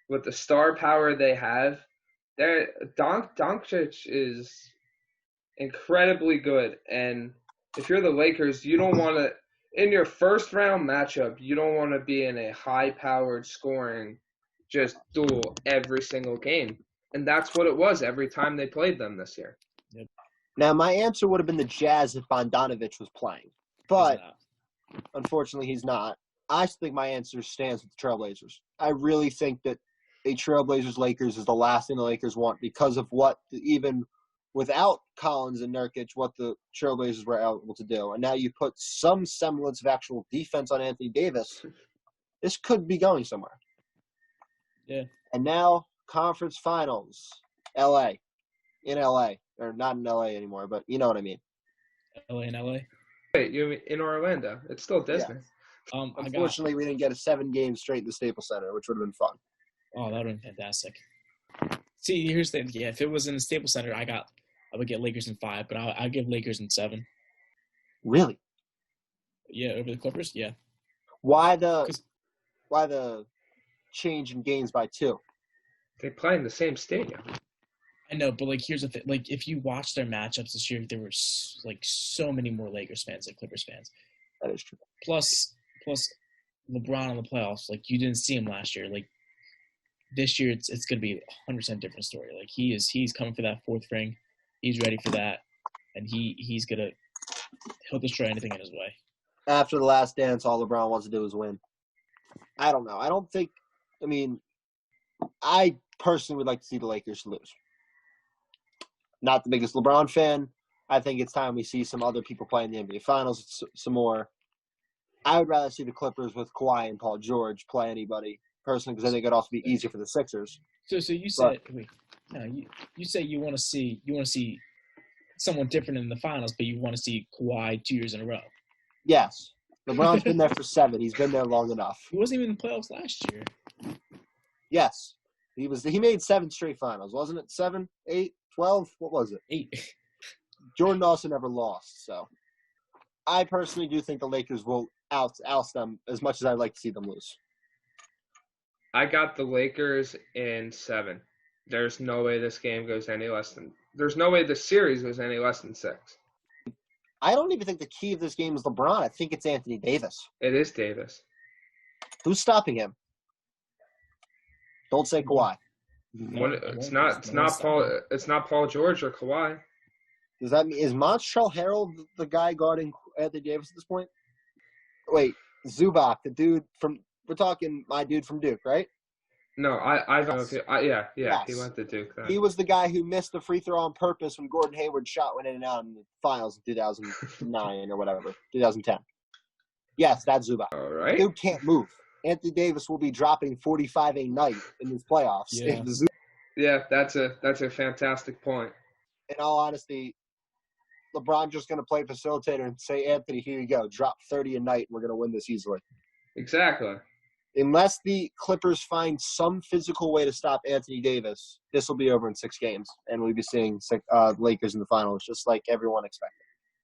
with the star power they have, Doncic is incredibly good. And if you're the Lakers, you don't want to – in your first-round matchup, you don't want to be in a high-powered scoring just duel every single game. And that's what it was every time they played them this year. Yep. Now, my answer would have been the Jazz if Bogdanovich was playing. But, unfortunately, he's not. I think my answer stands with the Trailblazers. I really think that a Trailblazers-Lakers is the last thing the Lakers want because of what, even without Collins and Nurkic, what the Trailblazers were able to do. And now you put some semblance of actual defense on Anthony Davis. This could be going somewhere. Yeah. And now, conference finals, L.A. In L.A. Or not in L.A. anymore, but you know what I mean. L.A. and L.A.? Wait, you mean in Orlando? It's still Disney. Yeah. Unfortunately, we didn't get a 7 game straight in the Staples Center, which would have been fun. Oh, that would have been fantastic. See, here's the thing. Yeah, if it was in the Staples Center, I would get Lakers in 5, but I'll give Lakers in 7. Really? Yeah, over the Clippers? Yeah. Why the change in games by 2? They play in the same stadium. I know, but here's the thing. If you watch their matchups this year, there were so many more Lakers fans than Clippers fans. That is true. Plus LeBron in the playoffs. You didn't see him last year. This year, it's going to be a 100% different story. He's coming for that 4th ring. He's ready for that, and he'll destroy anything in his way. After the last dance, all LeBron wants to do is win. I don't know. I personally would like to see the Lakers lose. Not the biggest LeBron fan. I think it's time we see some other people play in the NBA Finals some more. I would rather see the Clippers with Kawhi and Paul George play anybody, personally, because I think it'd also be easier for the Sixers. So you said you say you want to see someone different in the finals, but you want to see Kawhi 2 years in a row. Yes. LeBron's been there for 7. He's been there long enough. He wasn't even in the playoffs last year. Yes. He made 7 straight finals, wasn't it? 7, 8, 12? What was it? 8. Jordan also never lost, so I personally do think the Lakers will oust them as much as I'd like to see them lose. I got the Lakers in 7. There's no way this game goes any less than. There's no way the series goes any less than 6. I don't even think the key of this game is LeBron. I think it's Anthony Davis. It is Davis. Who's stopping him? Don't say Kawhi. It's not Paul George or Kawhi. Does that mean is Montrezl Harrell the guy guarding Anthony Davis at this point? Wait, Zubac, the dude from we're talking my dude from Duke, right? No, I don't know. Yes. He went to Duke then. He was the guy who missed the free throw on purpose when Gordon Hayward's shot went in and out in the finals in 2009 or whatever, 2010. Yes, that's Zubac. All right. Dude can't move. Anthony Davis will be dropping 45 a night in these playoffs. Yeah. Yeah, that's a fantastic point. In all honesty, LeBron just going to play facilitator and say, Anthony, here you go. Drop 30 a night, and we're going to win this easily. Exactly. Unless the Clippers find some physical way to stop Anthony Davis, this will be over in 6 games, and we'll be seeing Lakers in the finals, just like everyone expected.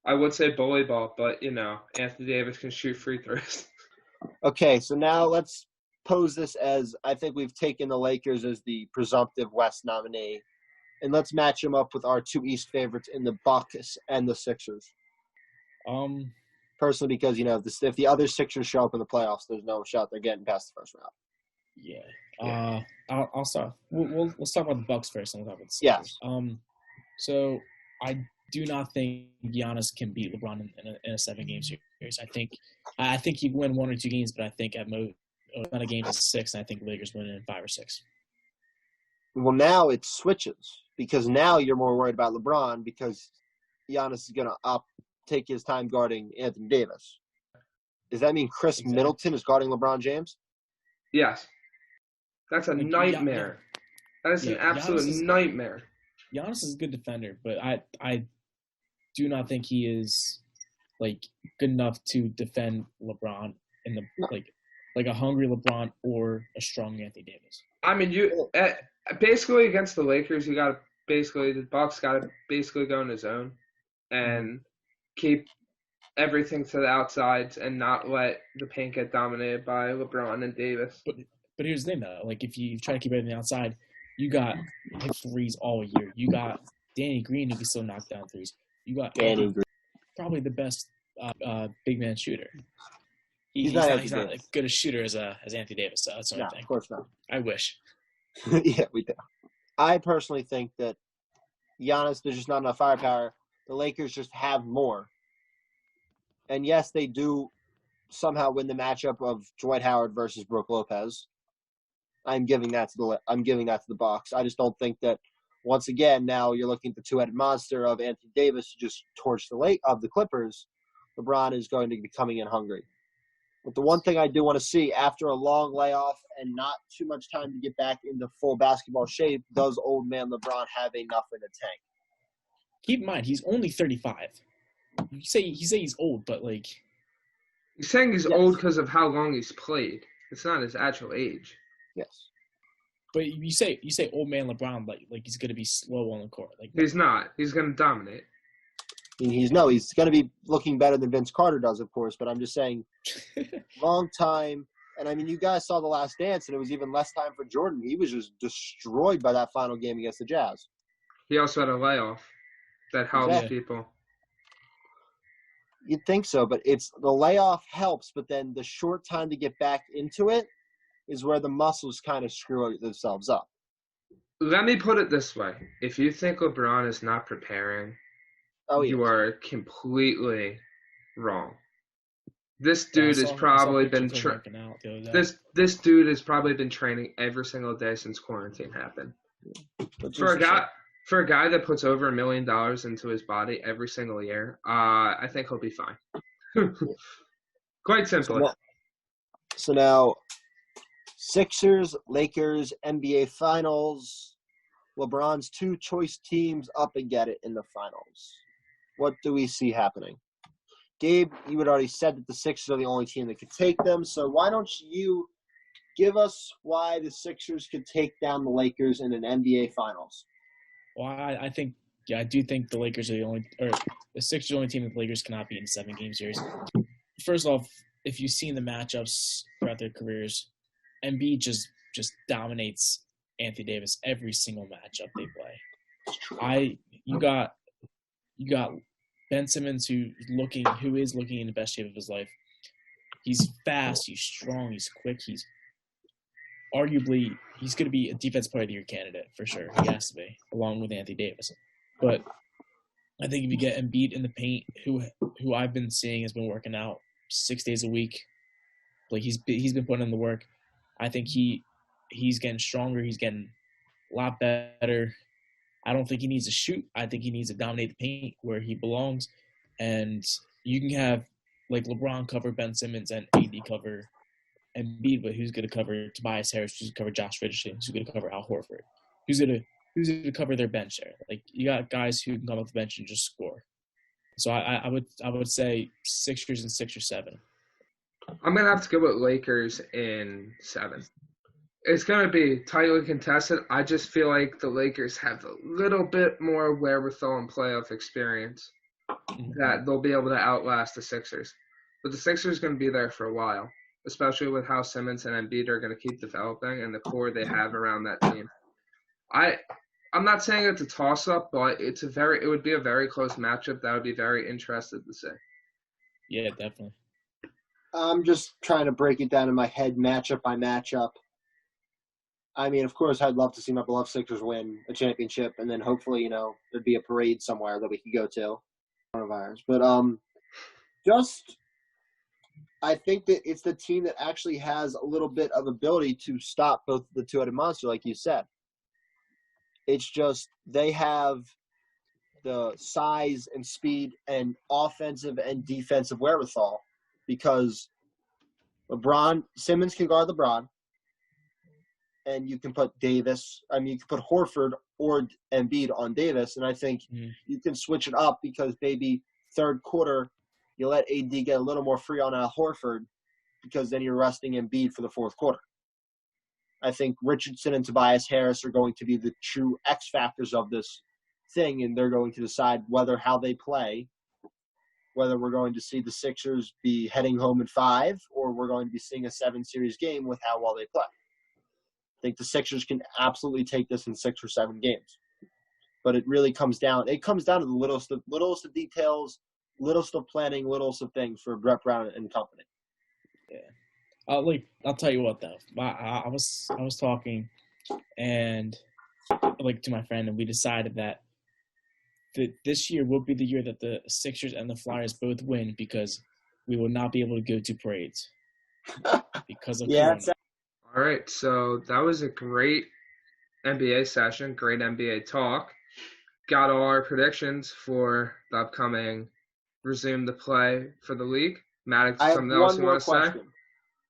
I would say bully ball, but, Anthony Davis can shoot free throws. Okay, so now let's pose this as I think we've taken the Lakers as the presumptive West nominee, and let's match them up with our 2 East favorites in the Bucks and the Sixers. Personally, because, if the other Sixers show up in the playoffs, there's no shot they're getting past the first round. Yeah. I'll start. Let's talk about the Bucks first, and we'll talk about the Sixers. Yes. So I do not think Giannis can beat LeBron in a 7-game series. I think he win 1 or 2 games, but I think at most not a game is 6, and I think the Lakers win in 5 or 6. Well, now it switches because now you're more worried about LeBron because Giannis is going to take his time guarding Anthony Davis. Does that mean Chris Middleton is guarding LeBron James? Yes. That's a nightmare. That is an absolute nightmare. Giannis is a good defender, but I do not think he is good enough to defend LeBron in the like a hungry LeBron or a strong Anthony Davis. I mean, you basically against the Lakers, the Bucks got to basically go in his zone and keep everything to the outsides and not let the paint get dominated by LeBron and Davis. But here's the thing, though. If you try to keep everything outside, you got threes all year. You got Danny Green who can still knock down threes. You got Danny Green, probably the best big man shooter. He's not as good a shooter as Anthony Davis. So that's the only thing. Of course not. I wish. Yeah, we do. I personally think that Giannis, there's just not enough firepower. The Lakers just have more. And yes, they do somehow win the matchup of Dwight Howard versus Brook Lopez. I'm giving that to the Bucks. I just don't think that once again now you're looking at the 2-headed monster of Anthony Davis to just torch the Clippers. LeBron is going to be coming in hungry. But the one thing I do want to see after a long layoff and not too much time to get back into full basketball shape, does old man LeBron have enough in the tank? Keep in mind, he's only 35. You say he's old, but He's saying he's old because of how long he's played. It's not his actual age. Yes. But you say old man LeBron like he's gonna be slow on the court. He's not. He's gonna dominate. He's going to be looking better than Vince Carter does, of course, but I'm just saying long time. And, I mean, you guys saw The Last Dance, and it was even less time for Jordan. He was just destroyed by that final game against the Jazz. He also had a layoff that helps people. You'd think so, but the layoff helps, but then the short time to get back into it is where the muscles kind of screw themselves up. Let me put it this way. If you think LeBron is not preparing, you are completely wrong. This Yeah, dude has probably been working out the other day. this dude has probably been training every single day since quarantine happened. For a guy that puts over $1 million into his body every single year, I think he'll be fine. Quite simply. So now, Sixers, Lakers, NBA Finals. LeBron's two choice teams up and get it in the finals. What do we see happening? Gabe, you had already said that the Sixers are the only team that could take them, so why don't you give us why the Sixers could take down the Lakers in an NBA Finals? Well, I do think the Lakers are the Sixers are the only team that the Lakers cannot beat in 7-game series. First off, if you've seen the matchups throughout their careers, Embiid just dominates Anthony Davis every single matchup they play. You got Ben Simmons who is looking in the best shape of his life. He's fast, he's strong, he's quick, he's going to be a defensive player of the year candidate for sure. He has to be, along with Anthony Davis. But I think if you get Embiid in the paint, who I've been seeing has been working out 6 days a week, like he's been putting in the work. I think he's getting stronger. He's getting a lot better. I don't think he needs to shoot. I think he needs to dominate the paint where he belongs. And you can have like LeBron cover Ben Simmons and AD cover Embiid, but who's going to cover Tobias Harris? Who's going to cover Josh Richardson? Who's going to cover Al Horford? Who's going to cover their bench there? Like you got guys who can come off the bench and just score. So I would say Sixers in 6 or 7. I'm going to have to go with Lakers in 7. It's going to be tightly contested. I just feel like the Lakers have a little bit more wherewithal and playoff experience that they'll be able to outlast the Sixers. But the Sixers are going to be there for a while, especially with how Simmons and Embiid are going to keep developing and the core they have around that team. I'm not saying it's a toss-up, but it would be a very close matchup that I would be very interested to see. Yeah, definitely. I'm just trying to break it down in my head, matchup by matchup. I mean, of course, I'd love to see my beloved Sixers win a championship, and then hopefully, there'd be a parade somewhere that we could go to. Coronavirus, but I think that it's the team that actually has a little bit of ability to stop both the two-headed monster, like you said. It's just they have the size and speed and offensive and defensive wherewithal because Simmons can guard LeBron, and you can put you can put Horford or Embiid on Davis, and I think you can switch it up because maybe third quarter you let AD get a little more free on Al Horford because then you're resting Embiid for the fourth quarter. I think Richardson and Tobias Harris are going to be the true X factors of this thing, and they're going to decide how they play, whether we're going to see the Sixers be heading home in 5 or we're going to be seeing a 7-series game with how well they play. I think the Sixers can absolutely take this in 6 or 7 games. But it really comes down to the littlest of details, littlest of planning, littlest of things for Brett Brown and company. Yeah. I'll tell you what though. I was talking and to my friend, and we decided that this year will be the year that the Sixers and the Flyers both win because we will not be able to go to parades because of Corona. All right, so that was a great NBA session, great NBA talk. Got all our predictions for the upcoming resume the play for the league. Maddox, something else you want to say?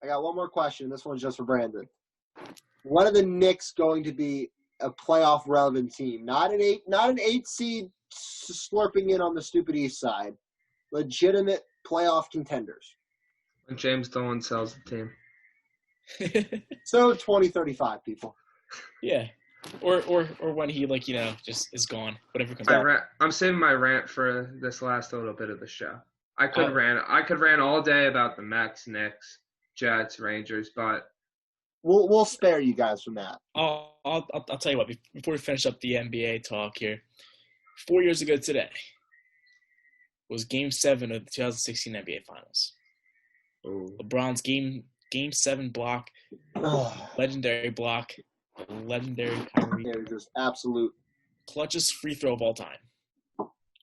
I got one more question. This one's just for Brandon. When are the Knicks going to be a playoff relevant team? Not an 8 seed slurping in on the stupid East side. Legitimate playoff contenders. When James Dolan sells the team. So 2035 people. Yeah. Or when he just is gone. Whatever comes out. I'm saving my rant for this last little bit of the show. I could rant all day about the Mets, Knicks, Jets, Rangers, but we'll spare you guys from that. I'll tell you what. Before we finish up the NBA talk here, 4 years ago today was Game 7 of the 2016 NBA Finals. Ooh. LeBron's Game 7 block, legendary block, legendary Kyrie. Yeah, just absolute clutchest free throw of all time.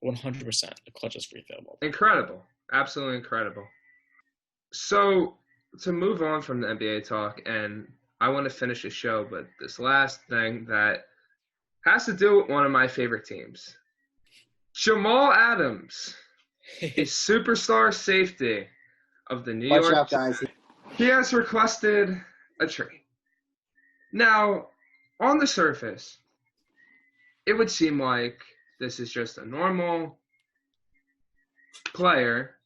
100% the clutchest free throw of all time. Incredible. Absolutely incredible. So to move on from the NBA talk, and I want to finish the show, but this last thing that has to do with one of my favorite teams. Jamal Adams, the superstar safety of the New Watch York out, guys. He has requested a trade. Now, on the surface, it would seem like this is just a normal player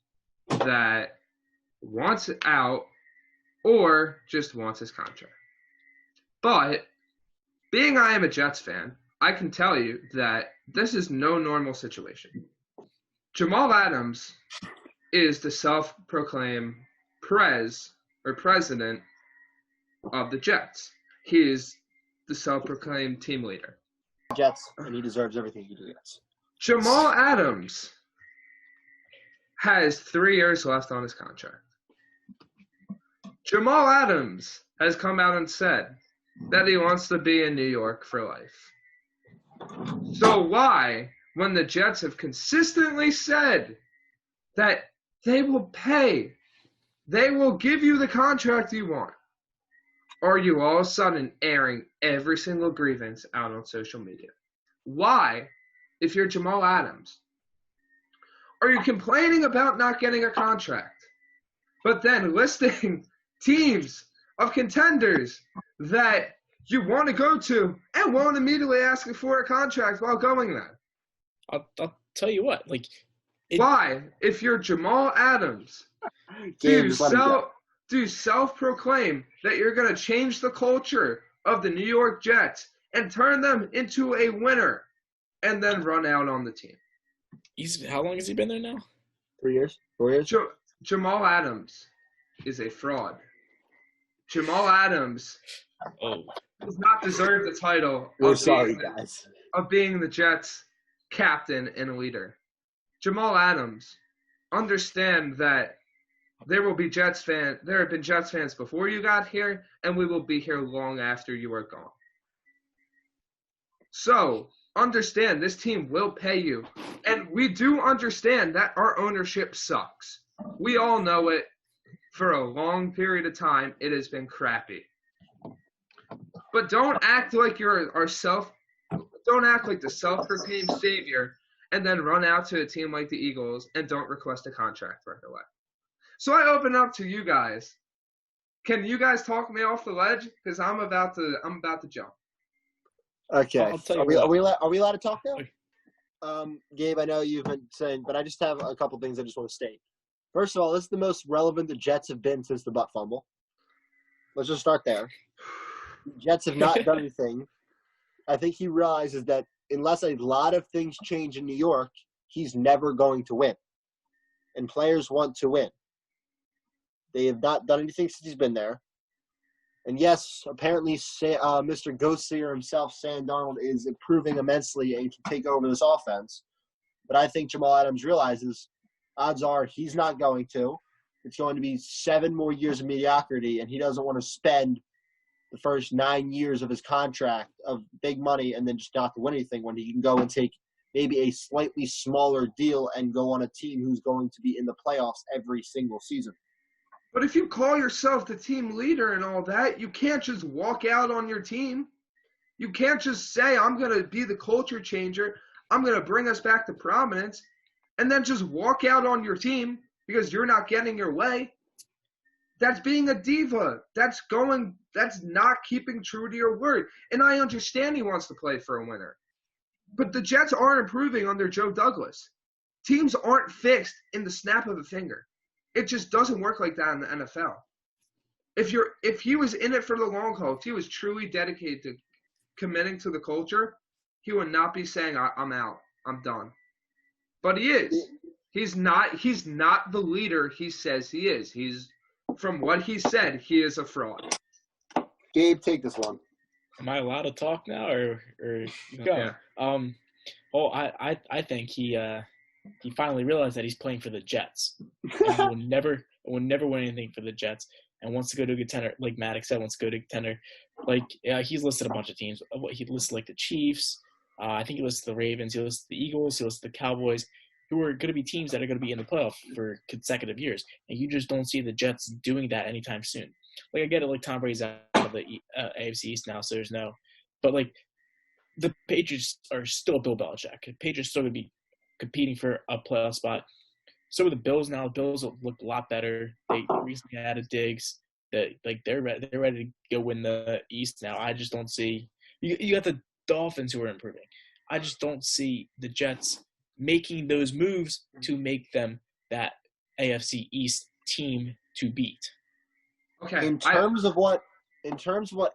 that wants out or just wants his contract. But being I am a Jets fan, I can tell you that this is no normal situation. Jamal Adams is the self-proclaimed president of the Jets. He is the self-proclaimed team leader. Jets, and he deserves everything he gets. Jamal Adams has 3 years left on his contract. Jamal Adams has come out and said that he wants to be in New York for life. So why, when the Jets have consistently said that they will pay, they will give you the contract you want, are you all of a sudden airing every single grievance out on social media? Why, if you're Jamal Adams, are you complaining about not getting a contract, but then listing teams of contenders that you want to go to and won't immediately ask for a contract while going there? I'll tell you what, like, why, if you're Jamal Adams, do you self-proclaim that you're going to change the culture of the New York Jets and turn them into a winner and then run out on the team? How long has he been there now? 3 years? 4 years? Jamal Adams is a fraud. Jamal Adams does not deserve the title of being the Jets' captain and leader. Jamal Adams, understand that there have been Jets fans before you got here, and we will be here long after you are gone. So, understand this team will pay you. And we do understand that our ownership sucks. We all know it. For a long period of time, it has been crappy. But don't act like don't act like the self-proclaimed savior and then run out to a team like the Eagles and don't request a contract right away. So I open up to you guys. Can you guys talk me off the ledge? Because I'm about to jump. Okay. Are we allowed to talk now? Gabe, I know you've been saying, but I just have a couple things I just want to state. First of all, this is the most relevant the Jets have been since the butt fumble. Let's just start there. The Jets have not done anything. I think he realizes that unless a lot of things change in New York, he's never going to win. And players want to win. They have not done anything since he's been there. And yes, apparently Mr. Ghost Seer himself, Sam Darnold, is improving immensely and can take over this offense. But I think Jamal Adams realizes odds are he's not going to. It's going to be 7 more years of mediocrity, and he doesn't want to spend the first 9 years of his contract of big money and then just not to win anything when he can go and take maybe a slightly smaller deal and go on a team who's going to be in the playoffs every single season. But if you call yourself the team leader and all that, you can't just walk out on your team. You can't just say, I'm going to be the culture changer. I'm going to bring us back to prominence. And then just walk out on your team because you're not getting your way. That's being a diva. That's not keeping true to your word. And I understand he wants to play for a winner. But the Jets aren't improving under Joe Douglas. Teams aren't fixed in the snap of a finger. It just doesn't work like that in the NFL. If he was in it for the long haul, if he was truly dedicated to committing to the culture, he would not be saying, I'm out. I'm done. But he is. He's not the leader he says he is. From what he said, he is a fraud. Gabe, take this one. Am I allowed to talk now, or Go. Yeah. I think he finally realized that he's playing for the Jets. And he will never win anything for the Jets, and wants to go to a contender, like Maddox said, wants to go to a contender. Like, he's listed a bunch of teams. He listed like the Chiefs. I think he listed the Ravens. He listed the Eagles. He listed the Cowboys. who are going to be teams that are going to be in the playoff for consecutive years, and you just don't see the Jets doing that anytime soon. Like I get it, like Tom Brady's out of the AFC East now, so there's no, but like the Patriots are still Bill Belichick. The Patriots still going to be competing for a playoff spot. So with the Bills now, the Bills look a lot better. They recently added Diggs. That like they're ready to go win the East now. I just don't see you got the Dolphins who are improving. I just don't see the Jets making those moves to make them that AFC East team to beat. Okay. In terms of what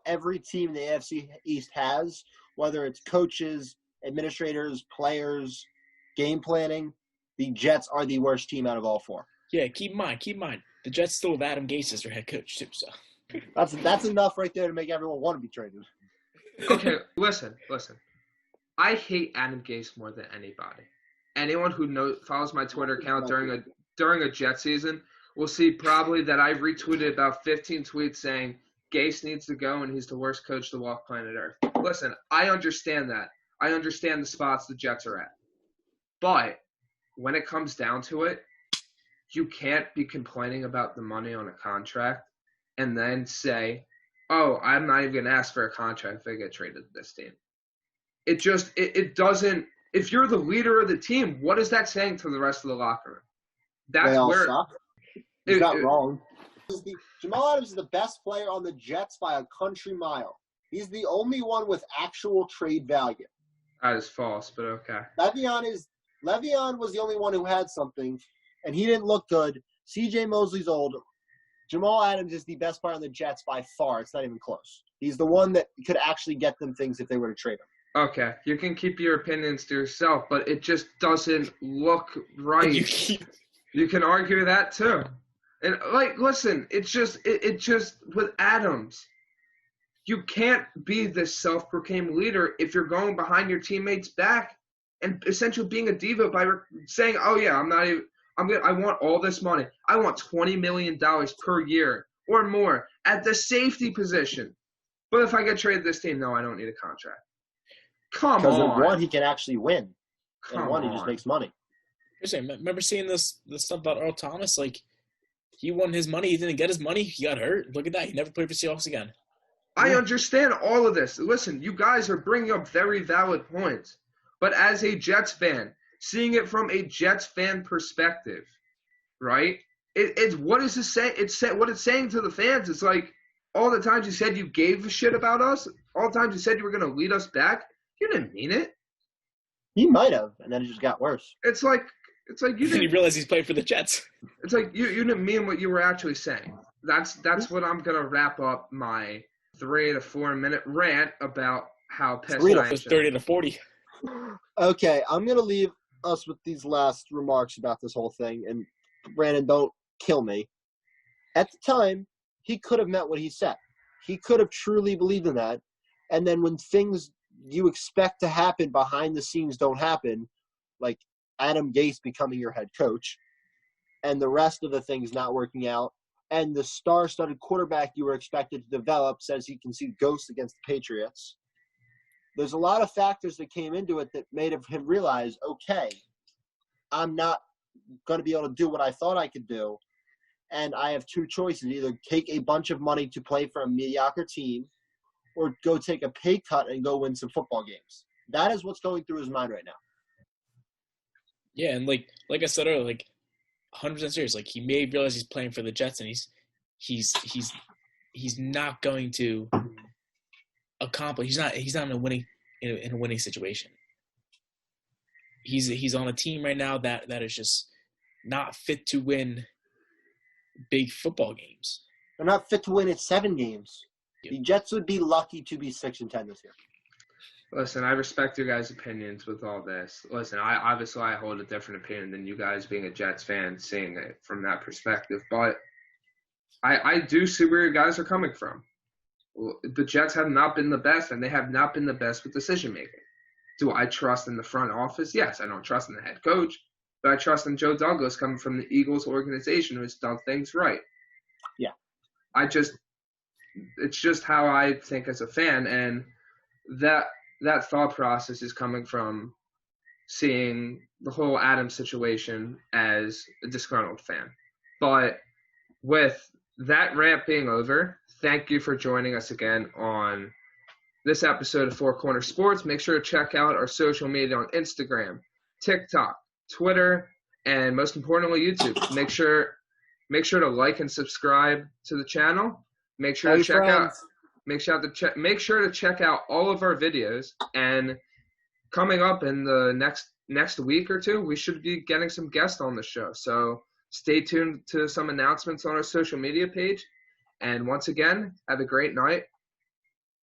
every team in the AFC East has, whether it's coaches, administrators, players, game planning, the Jets are the worst team out of all four. Yeah, keep in mind, the Jets still have Adam Gase as their head coach too. So that's enough right there to make everyone want to be traded. Okay, listen. I hate Adam Gase more than anybody. Anyone who follows my Twitter account during a Jet season will see probably that I retweeted about 15 tweets saying Gase needs to go and he's the worst coach to walk planet Earth. Listen, I understand that. I understand the spots the Jets are at. But when it comes down to it, you can't be complaining about the money on a contract and then say, oh, I'm not even going to ask for a contract if I get traded to this team. It doesn't – if you're the leader of the team, what is that saying to the rest of the locker room? That's where – He's not wrong. Jamal Adams is the best player on the Jets by a country mile. He's the only one with actual trade value. That is false, but okay. Le'Veon was the only one who had something, and he didn't look good. C.J. Mosley's old. Jamal Adams is the best player on the Jets by far. It's not even close. He's the one that could actually get them things if they were to trade him. Okay, you can keep your opinions to yourself, but it just doesn't look right. You can argue that too. And listen, it's just with Adams, you can't be this self-proclaimed leader if you're going behind your teammates' back and essentially being a diva by saying, "Oh yeah, I want all this money. I want $20 million per year or more at the safety position. But if I get traded to this team, no, I don't need a contract." Come on. Because in one, he can actually win. Come one, on. he just makes money. Remember seeing this stuff about Earl Thomas? Like, he won his money. He didn't get his money. He got hurt. Look at that. He never played for Seahawks again. I understand all of this. Listen, you guys are bringing up very valid points. But as a Jets fan, seeing it from a Jets fan perspective, right? It's what is it say? What it's saying to the fans. It's like all the times you said you gave a shit about us, all the times you said you were going to lead us back, you didn't mean it. He might have, and then it just got worse. It's like you Then he didn't. realized he's playing for the Jets. It's like you didn't mean what you were actually saying. That's what I'm gonna wrap up my 3 to 4 minute rant about how pissed I am. 30 to 40. Okay, I'm going to leave us with these last remarks about this whole thing. And Brandon, don't kill me. At the time, he could have meant what he said. He could have truly believed in that. And then when things you expect to happen behind the scenes don't happen, like Adam Gase becoming your head coach, and the rest of the things not working out, and the star-studded quarterback you were expected to develop says he can see ghosts against the Patriots. There's a lot of factors that came into it that made him realize, okay, I'm not going to be able to do what I thought I could do, and I have two choices: either take a bunch of money to play for a mediocre team, or go take a pay cut and go win some football games. That is what's going through his mind right now. Yeah, and like I said earlier, like 100% serious. Like, he may realize he's playing for the Jets, and he's not going to accomplish. He's not in a winning situation. He's on a team right now that is just not fit to win big football games. They're not fit to win at 7 games. Yep. The Jets would be lucky to be 6-10 this year. Listen, I respect your guys' opinions with all this. Listen, I hold a different opinion than you guys being a Jets fan, seeing it from that perspective. But I do see where you guys are coming from. The Jets have not been the best, and they have not been the best with decision-making. Do I trust in the front office? Yes, I don't trust in the head coach, but I trust in Joe Douglas coming from the Eagles organization who has done things right. Yeah. It's just how I think as a fan, and that thought process is coming from seeing the whole Adam situation as a disgruntled fan. But with that rant being over, thank you for joining us again on this episode of Four Corner Sports. Make sure to check out our social media on Instagram, TikTok, Twitter, and most importantly, YouTube. Make sure to like and subscribe to the channel. Make sure to check out all of our videos. And coming up in the next week or two, we should be getting some guests on the show. So stay tuned to some announcements on our social media page. And once again, have a great night.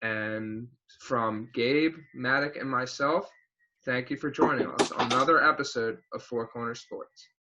And from Gabe, Maddock, and myself, thank you for joining us on another episode of Four Corner Sports.